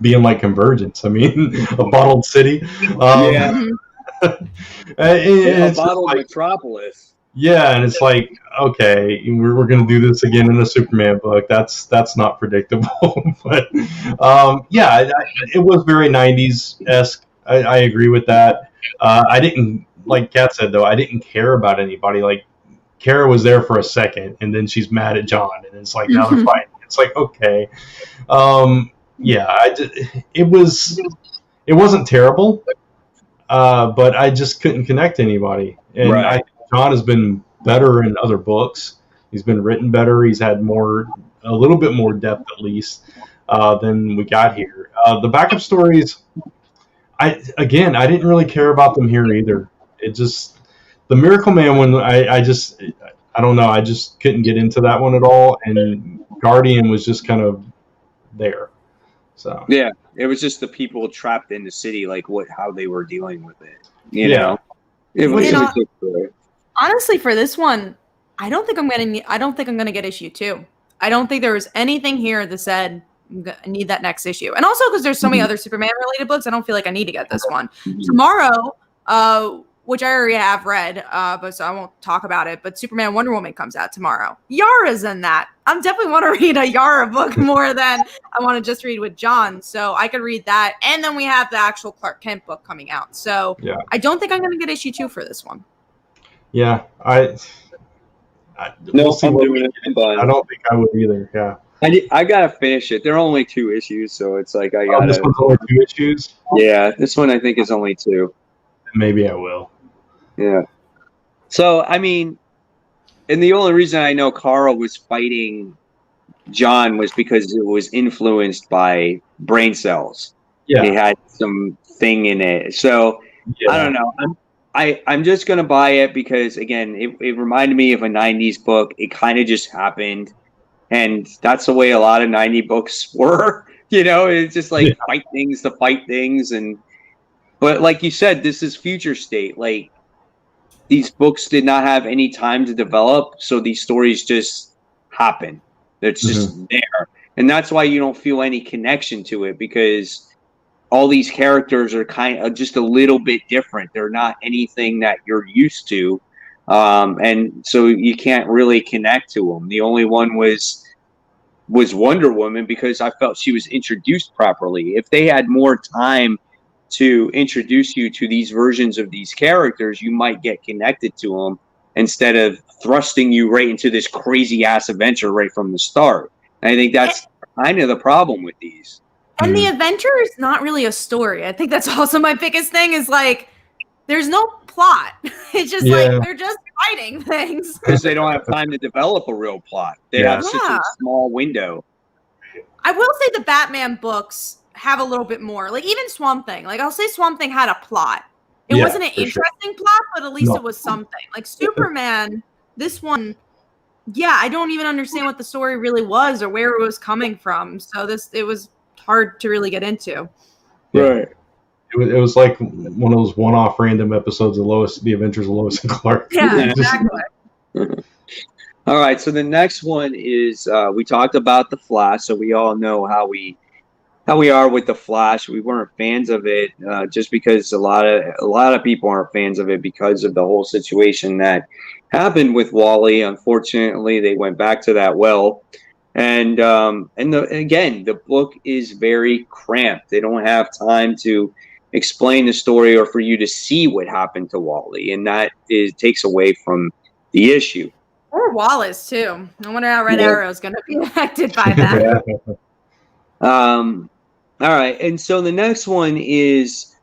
being like Convergence, I mean, a bottled city. A bottled like, Metropolis. Yeah, and it's like, okay, we're going to do this again in a Superman book. That's not predictable. But it was very 90s-esque. I agree with that. I didn't, like Kat said, though, I didn't care about anybody. Like, Kara was there for a second, and then she's mad at John, and it's like, now they're fighting. It's like, okay. It wasn't terrible, but I just couldn't connect to anybody. And right. John has been better in other books. He's been written better. He's had a little bit more depth, at least, than we got here. The backup stories, I didn't really care about them here either. It just, the Miracle Man one, I don't know. I just couldn't get into that one at all. And Guardian was just kind of there. So yeah, it was just the people trapped in the city, like how they were dealing with it. You know, it was honestly, for this one, I don't think I'm gonna get issue 2. I don't think there was anything here that said I need that next issue. And also because there's so many other Superman related books, I don't feel like I need to get this one. Tomorrow, which I already have read, but so I won't talk about it, but Superman Wonder Woman comes out tomorrow. Yara's in that. I'm definitely want to read a Yara book more than I want to just read with John. So I could read that. And then we have the actual Clark Kent book coming out. So I don't think I'm going to get issue 2 for this one. Yeah, we'll see what we get. I don't think I would either. Yeah. I gotta finish it. There are only 2 issues, so it's like I gotta. This one's only 2 issues. Yeah, this one I think is only 2. Maybe I will. Yeah. So I mean, and the only reason I know Kara was fighting John was because it was influenced by Brain Cells. Yeah. It had some thing in it. So I don't know. I'm just gonna buy it because again, it reminded me of a 90s book. It kind of just happened. And that's the way a lot of 90 books were, it's just like fight things to fight things. But like you said, this is Future State. Like, these books did not have any time to develop. So these stories just happen. It's just there. And that's why you don't feel any connection to it, because all these characters are kind of just a little bit different. They're not anything that you're used to. And so you can't really connect to them. The only one was Wonder Woman because I felt she was introduced properly. If they had more time to introduce you to these versions of these characters, you might get connected to them instead of thrusting you right into this crazy ass adventure right from the start. And I think that's kind of the problem with these. And the adventure is not really a story. I think that's also my biggest thing is like, there's no plot. It's just like, they're just fighting things. Because they don't have time to develop a real plot. They have such a small window. I will say the Batman books have a little bit more. Like, even Swamp Thing. Like, I'll say Swamp Thing had a plot. It wasn't an interesting plot, but at least it was something. Like, Superman, this one, I don't even understand what the story really was or where it was coming from. So it was hard to really get into. Right. It was like one of those one-off random episodes of the Adventures of Lois and Clark. Yeah, exactly. All right, so the next one is we talked about the Flash, so we all know how we are with the Flash. We weren't fans of it just because a lot of people aren't fans of it because of the whole situation that happened with Wally. Unfortunately, they went back to that well. And again, the book is very cramped. They don't have time to explain the story or for you to see what happened to Wally, and that takes away from the issue. Or Wallace too. I wonder how Red Arrow is going to be affected by that. All right, and so the next one is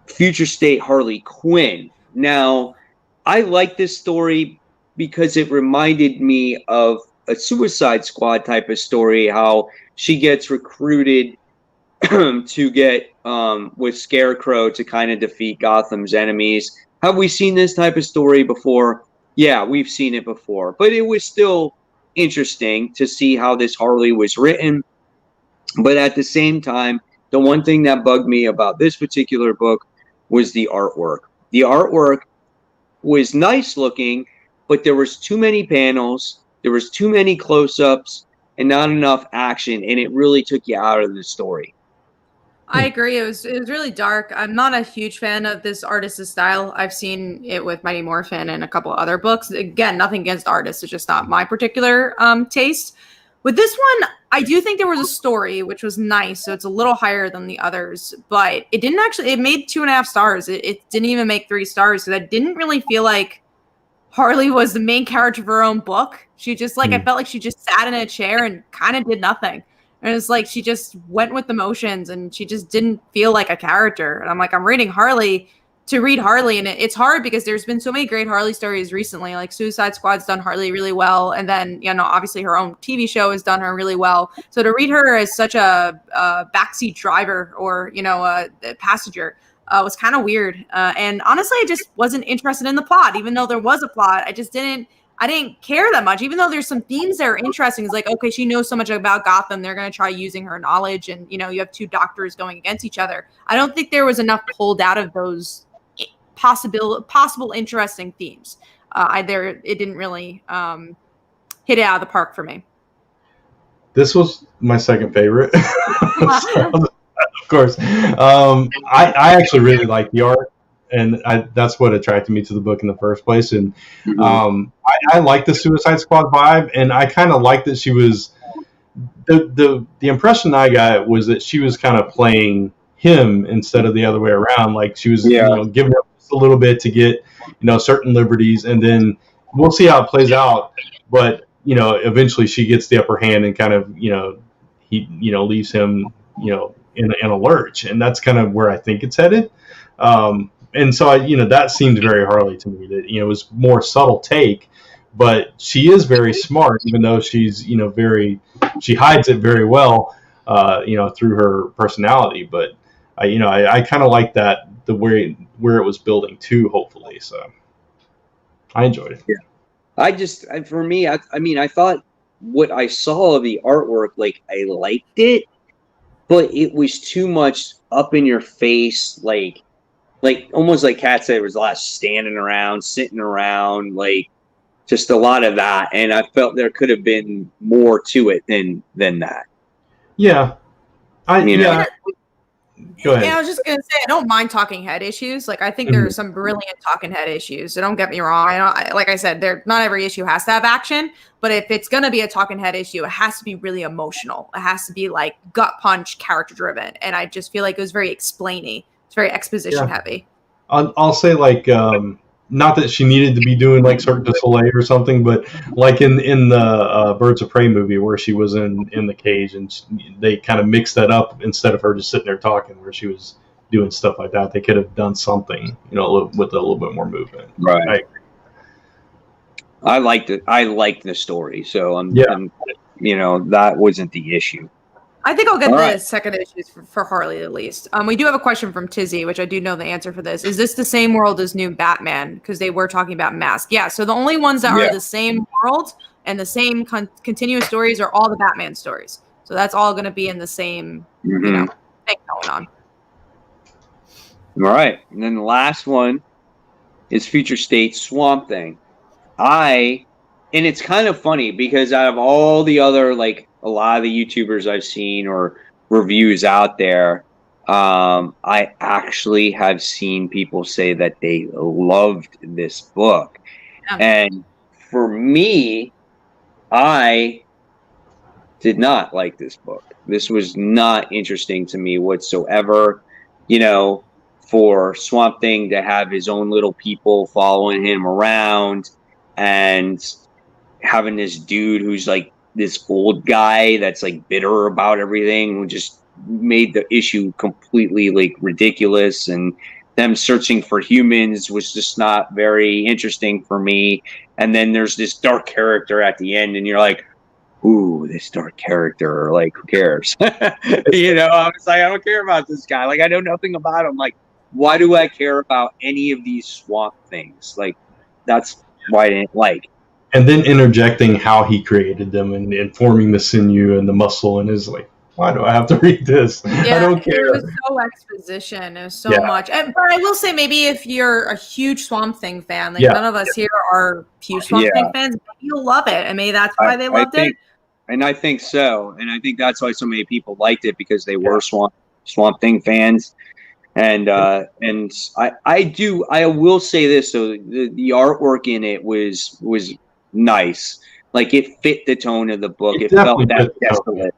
Future State Harley Quinn. Now, I like this story because it reminded me of a Suicide Squad type of story, how she gets recruited to get with Scarecrow to kind of defeat Gotham's enemies. Have we seen this type of story before? Yeah, we've seen it before, but it was still interesting to see how this Harley was written. But at the same time, the one thing that bugged me about this particular book was the artwork. The artwork was nice looking, but there was too many panels, there was too many close-ups, and not enough action, and it really took you out of the story. I agree. It was really dark. I'm not a huge fan of this artist's style. I've seen it with Mighty Morphin and a couple of other books. Again, nothing against artists. It's just not my particular taste. With this one, I do think there was a story, which was nice. So it's a little higher than the others, but it didn't actually, it made 2.5 stars. It didn't even make 3 stars. So I didn't really feel like Harley was the main character of her own book. She just I felt like she just sat in a chair and kind of did nothing. And it was like she just went with the motions and she just didn't feel like a character. And I'm like, I'm reading Harley to read Harley. And it's hard because there's been so many great Harley stories recently. Like Suicide Squad's done Harley really well. And then, obviously her own TV show has done her really well. So to read her as such a backseat driver or, a passenger was kind of weird. And honestly, I just wasn't interested in the plot. Even though there was a plot, I didn't care that much, even though there's some themes that are interesting. It's like, okay, she knows so much about Gotham. They're going to try using her knowledge. And, you have 2 doctors going against each other. I don't think there was enough pulled out of those possible interesting themes. It didn't really hit it out of the park for me. This was my second favorite. Of course. I actually really like the art. And that's what attracted me to the book in the first place. And I like the Suicide Squad vibe, and I kind of liked that she was the impression I got was that she was kind of playing him instead of the other way around. Like she was giving up just a little bit to get certain liberties, and then we'll see how it plays out. But eventually she gets the upper hand and kind of he leaves him in a lurch, and that's kind of where I think it's headed. And so that seemed very Harley to me, that, it was more subtle take, but she is very smart, even though she's, she hides it very well, through her personality. But I kind of like that, the way where it was building to, hopefully. So I enjoyed it. Yeah. For me, I thought what I saw of the artwork, like I liked it, but it was too much up in your face, like almost like Kat said, it was a lot of standing around, sitting around, like just a lot of that. And I felt there could have been more to it than that. Yeah. Go ahead. Yeah, I was just going to say, I don't mind talking head issues. Like, I think there are some brilliant talking head issues. So don't get me wrong. Like I said, not every issue has to have action. But if it's going to be a talking head issue, it has to be really emotional. It has to be like gut punch, character driven. And I just feel like it was very explainy. It's very exposition heavy. I'll say like not that she needed to be doing like Cirque du Soleil or something, but like in the Birds of Prey movie where she was in the cage, and they kind of mixed that up instead of her just sitting there talking, where she was doing stuff like that. They could have done something, with a little bit more movement. Right. I liked it. I liked the story, so I'm that wasn't the issue. I think I'll get the second issues for Harley at least. We do have a question from Tizzy, which I do know the answer for this. Is this the same world as New Batman? Because they were talking about Mask. Yeah, so the only ones that are the same world and the same continuous stories are all the Batman stories. So that's all going to be in the same, thing going on. All right. And then the last one is Future State Swamp Thing. And it's kind of funny because out of all the other, like, a lot of the YouTubers I've seen or reviews out there, I actually have seen people say that they loved this book. Yeah. And for me, I did not like this book. This was not interesting to me whatsoever. For Swamp Thing to have his own little people following him around and having this dude who's like this old guy that's like bitter about everything, who just made the issue completely like ridiculous, and them searching for humans was just not very interesting for me. And then there's this dark character at the end, and you're like, ooh, this dark character, like, who cares? I was like, I don't care about this guy. Like, I know nothing about him. Like, why do I care about any of these Swamp Things? Like, that's why I didn't like. And then interjecting how he created them and forming the sinew and the muscle, and is like, why do I have to read this? Yeah, I don't care. It was so exposition. It was so much. But I will say, maybe if you're a huge Swamp Thing fan, like none of us here are huge Swamp Thing fans, maybe you'll love it. And maybe that's why they loved it. And I think so. And I think that's why so many people liked it, because they were Swamp Thing fans. And I will say this, though, the artwork in it was nice. Like, it fit the tone of the book. It felt that desolate.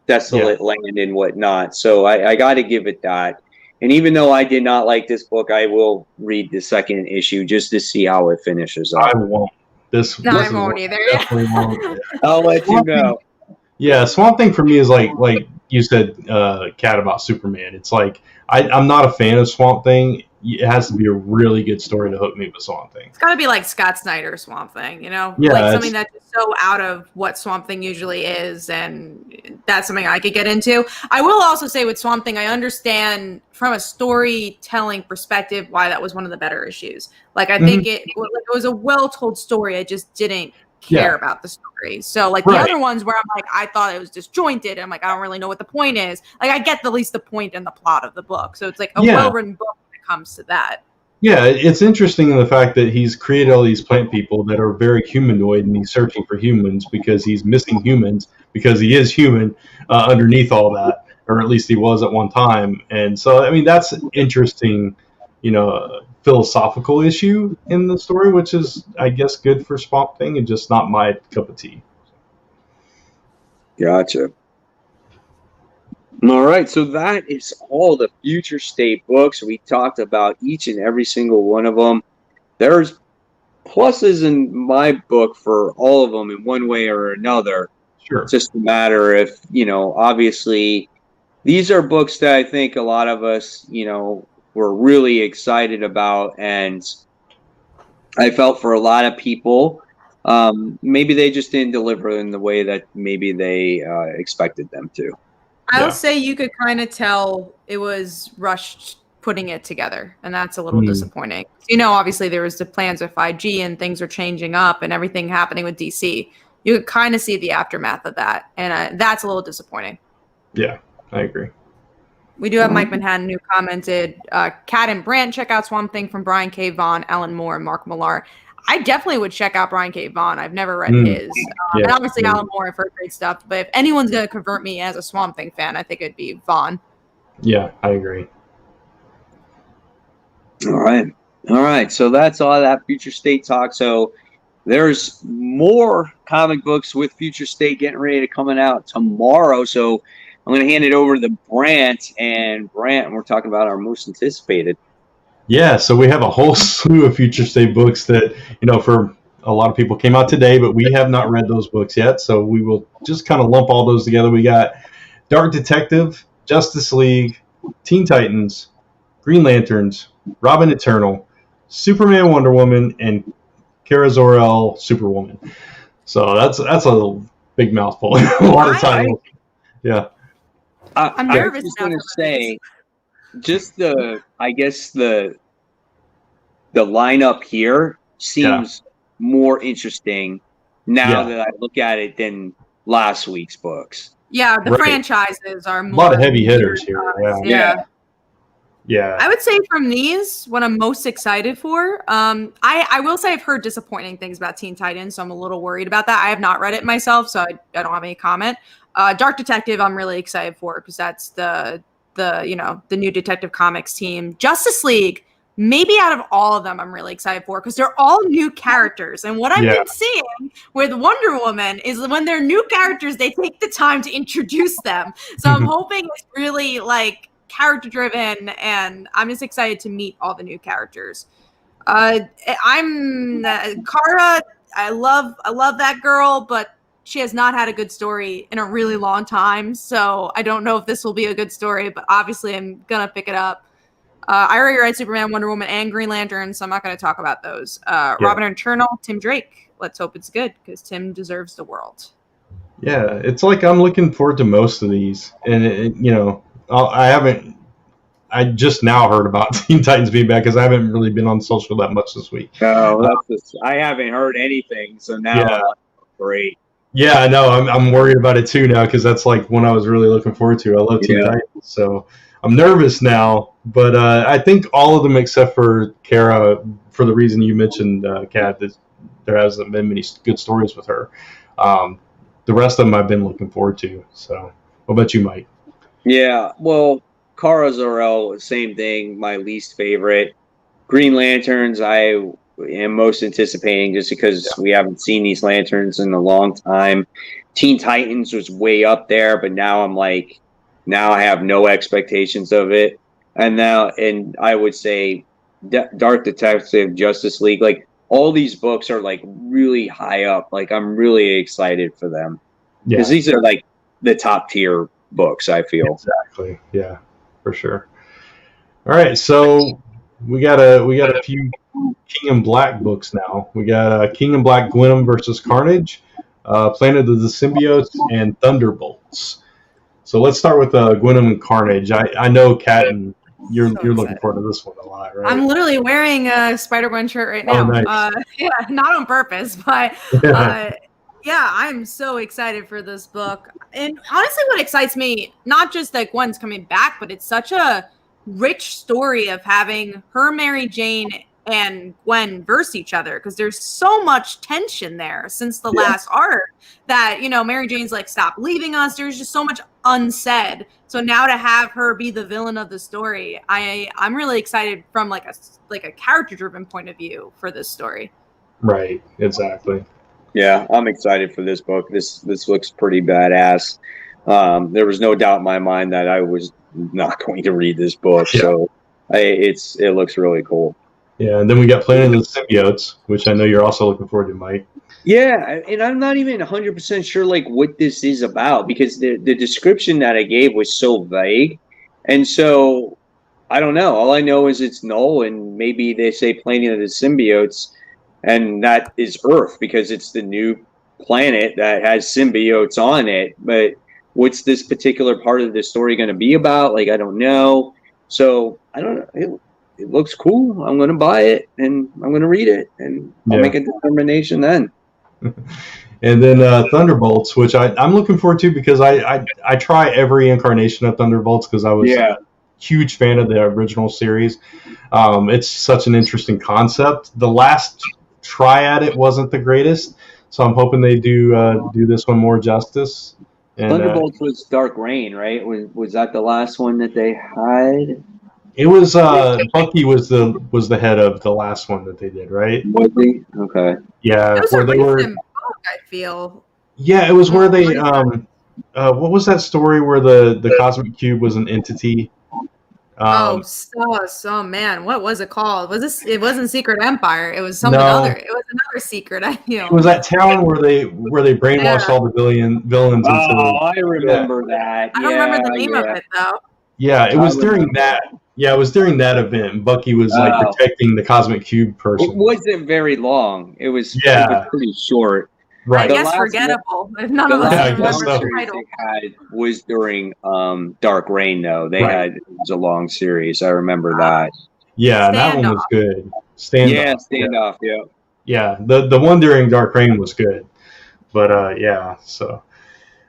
Desolate land and whatnot. So I got to give it that. And even though I did not like this book, I will read the second issue just to see how it finishes up. I won't. I won't either. I'll let you know. Yeah, Swamp Thing for me is like you said, Kat, about Superman. It's like I'm not a fan of Swamp Thing. It has to be a really good story to hook me with Swamp Thing. It's got to be like Scott Snyder's Swamp Thing, Yeah, like something that's so out of what Swamp Thing usually is, and that's something I could get into. I will also say with Swamp Thing, I understand from a storytelling perspective why that was one of the better issues. Like, I think it was a well-told story. I just didn't care about the story. So like the other ones where I'm like, I thought it was disjointed. I'm like, I don't really know what the point is. Like, I get at least the point and the plot of the book. So it's like a well-written book when it comes to that. Yeah, it's interesting in the fact that he's created all these plant people that are very humanoid, and he's searching for humans because he's missing humans, because he is human underneath all that, or at least he was at one time. And so, I mean, that's an interesting, philosophical issue in the story, which is, I guess, good for Swamp Thing and just not my cup of tea. Gotcha. All right, so that is all the Future State books. We talked about each and every single one of them. There's pluses in my book for all of them in one way or another. Sure. It's just a matter if, obviously, these are books that I think a lot of us, were really excited about, and I felt for a lot of people, maybe they just didn't deliver in the way that maybe they expected them to. I'll say you could kind of tell it was rushed putting it together, and that's a little disappointing. Obviously there was the plans with 5G and things are changing up and everything happening with DC. You could kind of see the aftermath of that, and that's a little disappointing. Yeah, I agree. We do have Mike Manhattan who commented, Kat and Brant, check out Swamp Thing from Brian K. Vaughan, Alan Moore, and Mark Millar. I definitely would check out Brian K. Vaughan. I've never read his. And obviously Alan Moore, I've heard great stuff. But if anyone's going to convert me as a Swamp Thing fan, I think it'd be Vaughan. Yeah, I agree. All right. So that's all that Future State talk. So there's more comic books with Future State getting ready to coming out tomorrow. So I'm going to hand it over to Brant. And Brant, we're talking about our most anticipated. Yeah, so we have a whole slew of future state books that, for a lot of people came out today, but we have not read those books yet. So we will just kind of lump all those together. We got Dark Detective, Justice League, Teen Titans, Green Lanterns, Robin Eternal, Superman, Wonder Woman, and Kara Zor-El, Superwoman. So that's a big mouthful. A lot of titles. Yeah. I'm nervous. I was just going to say, just the lineup here seems more interesting now that I look at it than last week's books. Yeah, the franchises are more. A lot of heavy hitters here. Yeah. I would say from these, what I'm most excited for, I will say I've heard disappointing things about Teen Titans, so I'm a little worried about that. I have not read it myself, so I don't have any comment. Dark Detective, I'm really excited for because that's the new Detective Comics team. Justice League, maybe out of all of them, I'm really excited for because they're all new characters. And what I've been seeing with Wonder Woman is when they're new characters, they take the time to introduce them. So I'm hoping it's really like character driven, and I'm just excited to meet all the new characters. I'm Kara. I love that girl, but she has not had a good story in a really long time. So I don't know if this will be a good story, but obviously I'm gonna pick it up. I already read Superman, Wonder Woman, and Green Lantern, so I'm not going to talk about those. Robin Eternal, Tim Drake. Let's hope it's good because Tim deserves the world. Yeah, it's like I'm looking forward to most of these, and I just now heard about Teen Titans being back because I haven't really been on social that much this week. Oh, I haven't heard anything, so now I'm like, great. Yeah, I know. I'm worried about it too now because that's like one I was really looking forward to. I love Teen Titans, so I'm nervous now. But I think all of them except for Kara, for the reason you mentioned, Kat, that there hasn't been many good stories with her. The rest of them I've been looking forward to. So, what about you, Mike? Yeah, well, Kara Zor-El, same thing, my least favorite. Green Lanterns, I am most anticipating just because we haven't seen these lanterns in a long time. Teen Titans was way up there, but now I'm like, now I have no expectations of it. And I would say Dark Detective, Justice League, like all these books are like really high up. Like I'm really excited for them because these are like the top tier books, I feel. Exactly. Yeah, for sure. All right. So we got a few King in Black books now. We got King in Black, Gwenom versus Carnage, Planet of the Symbiotes, and Thunderbolts. So let's start with Gwenom and Carnage. I know, Kat, and you're looking forward to this one a lot, right? I'm literally wearing a Spider-Gwen shirt right now. Oh, nice. Not on purpose, but I'm so excited for this book. And honestly, what excites me, not just that Gwen's coming back, but it's such a rich story of having her, Mary Jane, and Gwen verse each other because there's so much tension there since the last arc that, Mary Jane's like, stop leaving us. There's just so much unsaid. So now to have her be the villain of the story, I'm really excited from like a character driven point of view for this story. Right. Exactly. Yeah, I'm excited for this book. This looks pretty badass. There was no doubt in my mind that I was not going to read this book. Yeah. So it looks really cool. Yeah, and then we got Planet of the Symbiotes, which I know you're also looking forward to, Mike. Yeah, and I'm not even 100% sure like what this is about because the description that I gave was so vague. And so I don't know. All I know is it's null, and maybe they say Planet of the Symbiotes, and that is Earth because it's the new planet that has symbiotes on it. But what's this particular part of the story going to be about? Like, I don't know. So I don't know. It looks cool. I'm going to buy it, and I'm going to read it, and I'll make a determination then. And then Thunderbolts, which I'm looking forward to because I try every incarnation of Thunderbolts because I was a huge fan of the original series. It's such an interesting concept. The last try at it wasn't the greatest, so I'm hoping they do this one more justice. And, Thunderbolts was Dark Reign, right? Was that the last one that they had? It was Bucky was the head of the last one that they did, right? Was he? Okay. Yeah, where they were. Book, I feel. Yeah, it was where they what was that story where the Cosmic Cube was an entity? So man, what was it called? It wasn't Secret Empire. It was something No. other. It was another secret. It was that town where they brainwashed all the villains. I remember that. I don't remember the name of it though. Yeah, it was during that. Yeah, it was during that event. Bucky was like protecting the Cosmic Cube person. It wasn't very long. It was pretty short. Right. I guess forgettable. If none of us remember the title. They had was during Dark Reign though. It was a long series. I remember that. Yeah, that one was good. Standoff. Yeah. Yeah, the one during Dark Reign was good. But so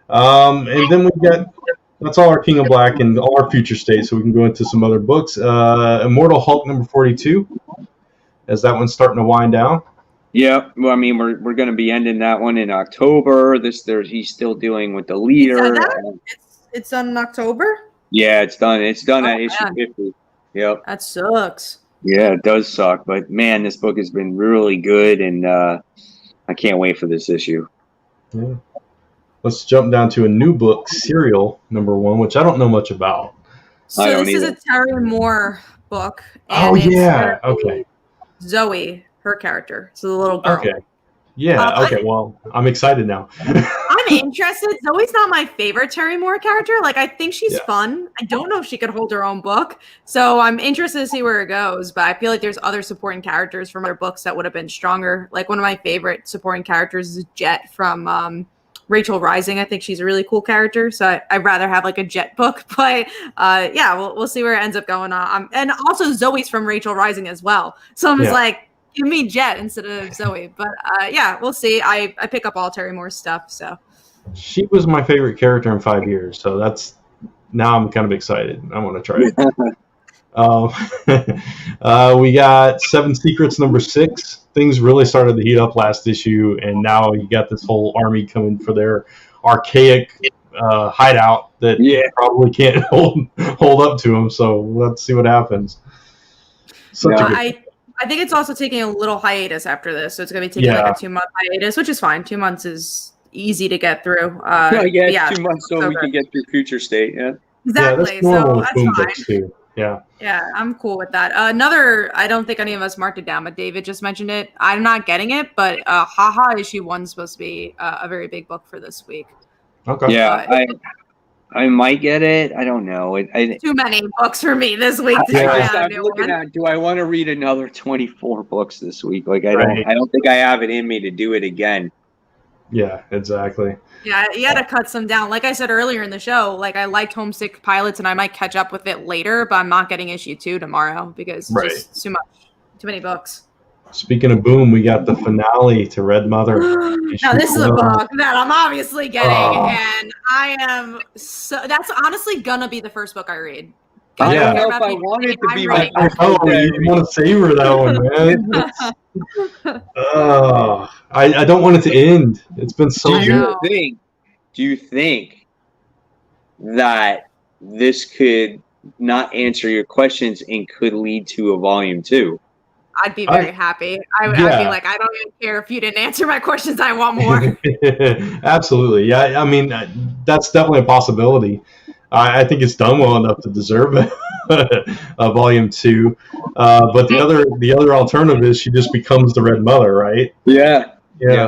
and then we got that's all our King of Black and all our future states, so we can go into some other books. Immortal Hulk number 42, as that one's starting to wind down. Yeah, well, I mean, we're going to be ending that one in October. He's still dealing with the leader. It's done in October? Yeah, it's done. It's done at issue 50. Yep. That sucks. Yeah, it does suck, but man, this book has been really good, and I can't wait for this issue. Yeah. Let's jump down to a new book, Serial number 1, which I don't know much about. So this is a Terry Moore book. And okay. Zoe, her character, so the little girl. Okay. Yeah. Okay. Well, I'm excited now. I'm interested. Zoe's not my favorite Terry Moore character. Like, I think she's fun. I don't know if she could hold her own book, so I'm interested to see where it goes. But I feel like there's other supporting characters from other books that would have been stronger. Like one of my favorite supporting characters is Jet from Rachel Rising. I think she's a really cool character, so I'd rather have like a Jet book. But we'll see where it ends up going on. And also Zoe's from Rachel Rising as well, so I'm just like, give me Jet instead of Zoe. But we'll see. I pick up all Terry Moore's stuff. So she was my favorite character in 5 years. So now I'm kind of excited. I want to try it. We got 7 Secrets number 6. Things really started to heat up last issue, and now you got this whole army coming for their archaic hideout that probably can't hold up to them. So let's see what happens. I think it's also taking a little hiatus after this, so it's going to be taking like a 2-month hiatus, which is fine. 2 months is easy to get through. 2 months so we can get through Future State. Yeah, exactly. So that's fine. Yeah, I'm cool with that. I don't think any of us marked it down, but David just mentioned it. I'm not getting it, but Haha issue 1's supposed to be a very big book for this week. Okay. Yeah, I might get it. I don't know. Too many books for me this week. I'm looking at, do I want to read another 24 books this week? Like I don't think I have it in me to do it again. Yeah, exactly. Yeah, you got to cut some down. Like I said earlier in the show, like I liked Homesick Pilots, and I might catch up with it later, but I'm not getting issue 2 tomorrow because it's just too much, too many books. Speaking of Boom, we got the finale to Red Mother. Now this is a book that I'm obviously getting, and I am that's honestly gonna be the first book I read. I don't know if I want it to be my first book. You want to savor that one, man. I don't want it to end. It's been so good. Do you think that this could not answer your questions and could lead to a volume 2? I'd be very happy. I'd be like, I don't even care if you didn't answer my questions. I want more. Absolutely. Yeah. I mean, that's definitely a possibility. I think it's done well enough to deserve a volume 2. But the other alternative is she just becomes the Red Mother, right? Yeah.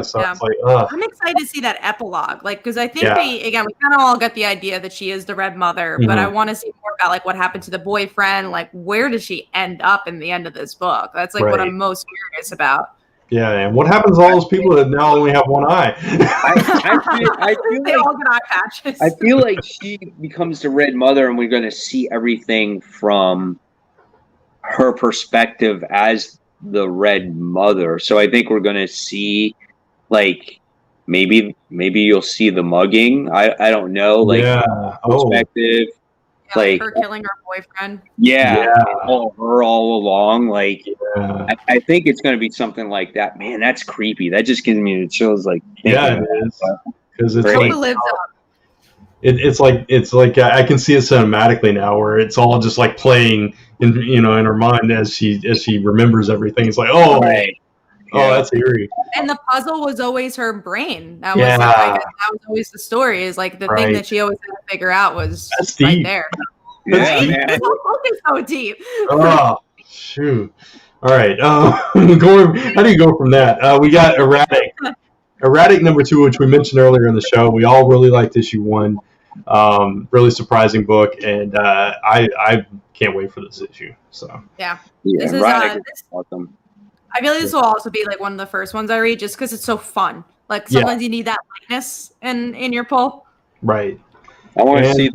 So it's like, I'm excited to see that epilogue, like, because I think we kind of all get the idea that she is the Red Mother, but I want to see more about like what happened to the boyfriend, like where does she end up in the end of this book? That's like what I'm most curious about. Yeah, and what happens to all those people that now only have one eye? I feel they all get eye patches. I feel like she becomes the Red Mother, and we're going to see everything from her perspective as the Red Mother. So I think we're going to see, like, maybe you'll see the mugging. I don't know, like perspective. Like her killing her boyfriend. Her all along. Like, I think it's going to be something like that. Man, that's creepy. That just gives me the chills. Like, it is, because it's like, it's like I can see it cinematically now, where it's all just like playing in her mind as she remembers everything. It's like, that's eerie. And the puzzle was always her brain. That was that was always the story. Is like the thing that she always had to figure out was right there. Yeah, Right? man. This whole book is so deep. Oh, shoot. All right. How do you go from that? We got Erratic. Erratic number 2, which we mentioned earlier in the show. We all really liked issue 1. Really surprising book, and I can't wait for this issue. So Yeah. Yeah, This is Radic is awesome. I feel like this will also be like one of the first ones I read just because it's so fun. Like sometimes you need that lightness in your pull. right. I want to And- see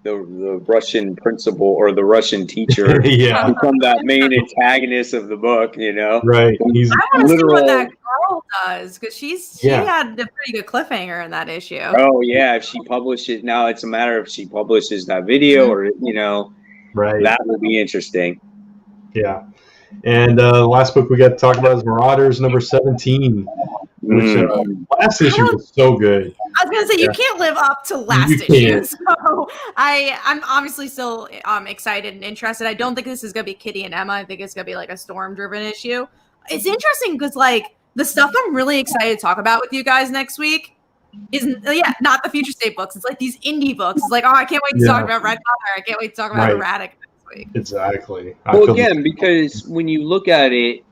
the Russian principal or the Russian teacher Yeah. become that main antagonist of the book, you know? Right. He's I want to see literal- what that girl does because she Yeah. had a pretty good cliffhanger in that issue. Oh yeah, if she publishes now, it's a matter of she publishes that video or right. that will be interesting. Yeah. And the last book we got to talk about is Marauders number 17, which last issue was so good. I was gonna say you can't live up to last You issue, can't. so I'm obviously still excited and interested. I don't think this is gonna be Kitty and Emma. I think it's gonna be like a storm-driven issue. It's interesting because like the stuff I'm really excited to talk about with you guys next week is not the Future State books. It's like these indie books. It's like I can't wait to talk about Red Collar. I can't wait to talk about Erratic next week. Exactly. Well, again, because when you look at it,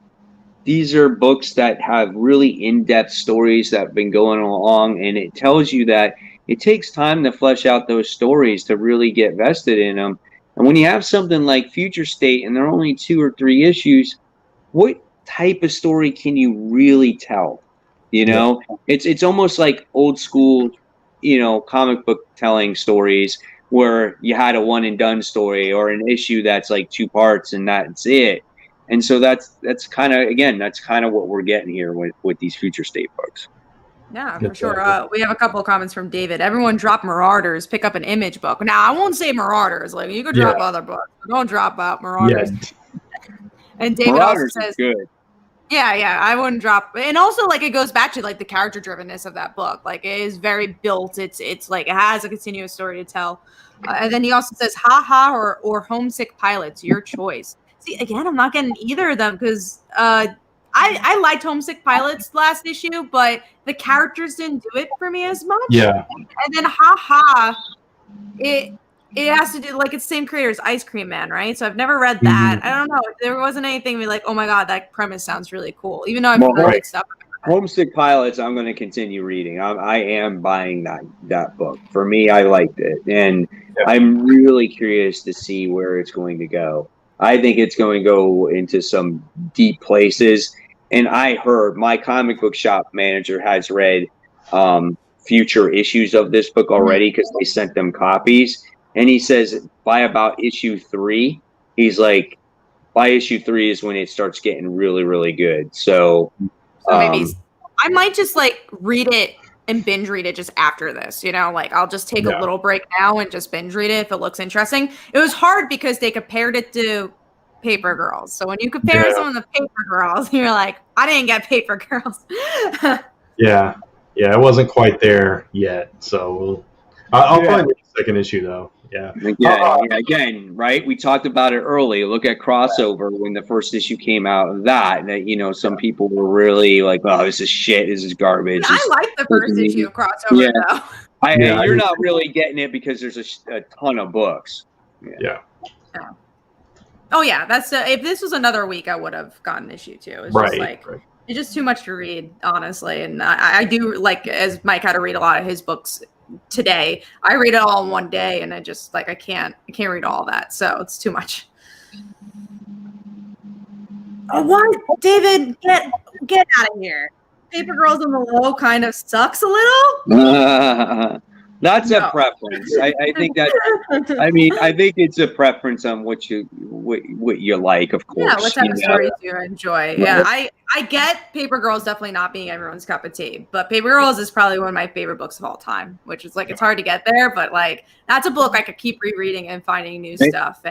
these are books that have really in-depth stories that have been going along, and it tells you that it takes time to flesh out those stories to really get vested in them. And when you have something like Future State and there are only 2 or 3 issues, what type of story can you really tell? You know, it's almost like old school, comic book telling stories where you had a one and done story or an issue that's like 2 parts and that's it. And so that's kind of what we're getting here with these Future State books. Yeah, for sure. We have a couple of comments from David. Everyone drop Marauders, pick up an Image book. Now, I won't say Marauders. Like, you could drop other books. But don't drop out Marauders. Yeah. And David Marauders also says, is good. Yeah, I wouldn't drop. And also, like, it goes back to, like, the character drivenness of that book. Like, it is very built. It's like, it has a continuous story to tell. And then he also says, or Homesick Pilots, your choice. See, again, I'm not getting either of them because I liked Homesick Pilots last issue, but the characters didn't do it for me as much. Yeah. And then it has to do like it's the same creator as Ice Cream Man, right? So I've never read that. I don't know. There wasn't anything like, oh my god, that premise sounds really cool. Even though I've read stuff. Homesick Pilots, I'm going to continue reading. I am buying that book. For me, I liked it, and I'm really curious to see where it's going to go. I think it's going to go into some deep places. And I heard my comic book shop manager has read future issues of this book already because they sent them copies. And he says by about issue 3, he's like, by issue 3 is when it starts getting really, really good. So maybe I might just like read it and binge read it just after this, like I'll just take a little break now and just binge read it if it looks interesting. It was hard because they compared it to Paper Girls. So when you compare some of the Paper Girls, you're like, I didn't get Paper Girls. Yeah, it wasn't quite there yet. So I'll probably read the second issue though. Yeah. Again, right? We talked about it early. Look at Crossover when the first issue came out of that some people were really like, oh, this is shit. This is garbage. I like the first issue of Crossover though. You're not really getting it because there's a ton of books. Yeah. Oh yeah, that's if this was another week, I would have gotten issue 2. It's just like it's just too much to read, honestly. And I do like, as Mike had to read a lot of his books today. I read it all in one day, and I just like I can't read all that, so it's too much. Oh, what, David? Get out of here! Paper Girls on the Low kind of sucks a little. That's a preference. I think that. I think it's a preference on what you like, of course. Yeah, what type of stories you enjoy? Yeah, I get Paper Girls definitely not being everyone's cup of tea, but Paper Girls is probably one of my favorite books of all time. Which is like it's hard to get there, but like that's a book I could keep rereading and finding new stuff.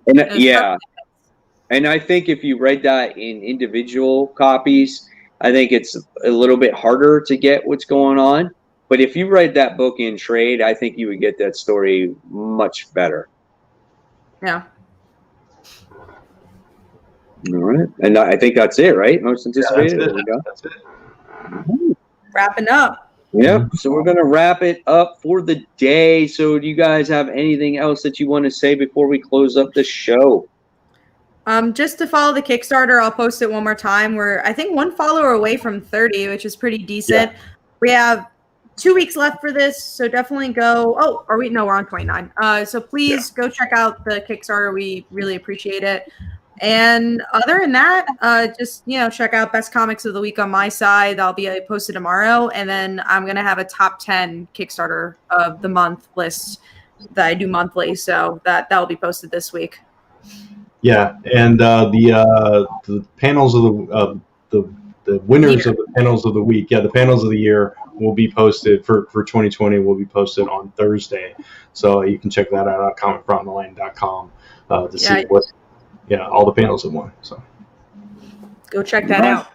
And I think if you read that in individual copies, I think it's a little bit harder to get what's going on. But if you read that book in trade, I think you would get that story much better. Yeah. All right. And I think that's it, right? Most anticipated. Yeah, there we go. That's it. Wrapping up. Yep. So we're going to wrap it up for the day. So do you guys have anything else that you want to say before we close up the show? Just to follow the Kickstarter, I'll post it one more time. We're, I think, one follower away from 30, which is pretty decent. Yeah. We have 2 weeks left for this, so definitely go. Oh, are we? No, we're on 29. So please go check out the Kickstarter. We really appreciate it. And other than that, just, check out Best Comics of the Week on my side. That'll be posted tomorrow. And then I'm going to have a top 10 Kickstarter of the month list that I do monthly. So that'll be posted this week. Yeah, and the panels of the winners of the panels of the week, the panels of the year will be posted for 2020. Will be posted on Thursday, so you can check that out at comicfronttheland.com to see what all the panels have won. So go check that out.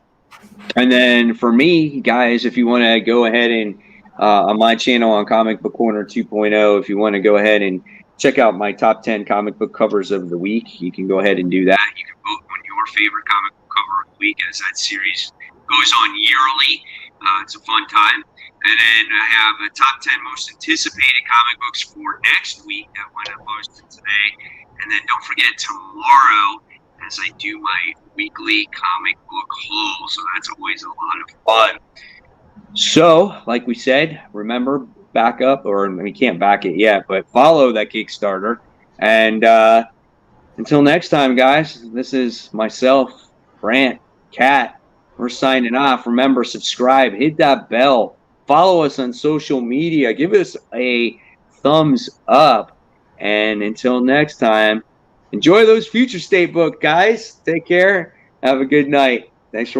And then for me, guys, if you want to go ahead and on my channel on Comic Book Corner 2.0, if you want to go ahead and check out my top 10 comic book covers of the week, you can go ahead and do that. You can vote on your favorite comic book cover of the week as that series goes on yearly. It's a fun time. And then I have a top 10 most anticipated comic books for next week that went up posted today. And then don't forget tomorrow as I do my weekly comic book haul. So that's always a lot of fun. So, like we said, remember, back up, or we can't back it yet, but follow that Kickstarter. And until next time, guys, this is myself, Brant, Kat. We're signing off. Remember, subscribe, hit that bell, follow us on social media, give us a thumbs up. And until next time, enjoy those Future State books, guys. Take care. Have a good night. Thanks for watching.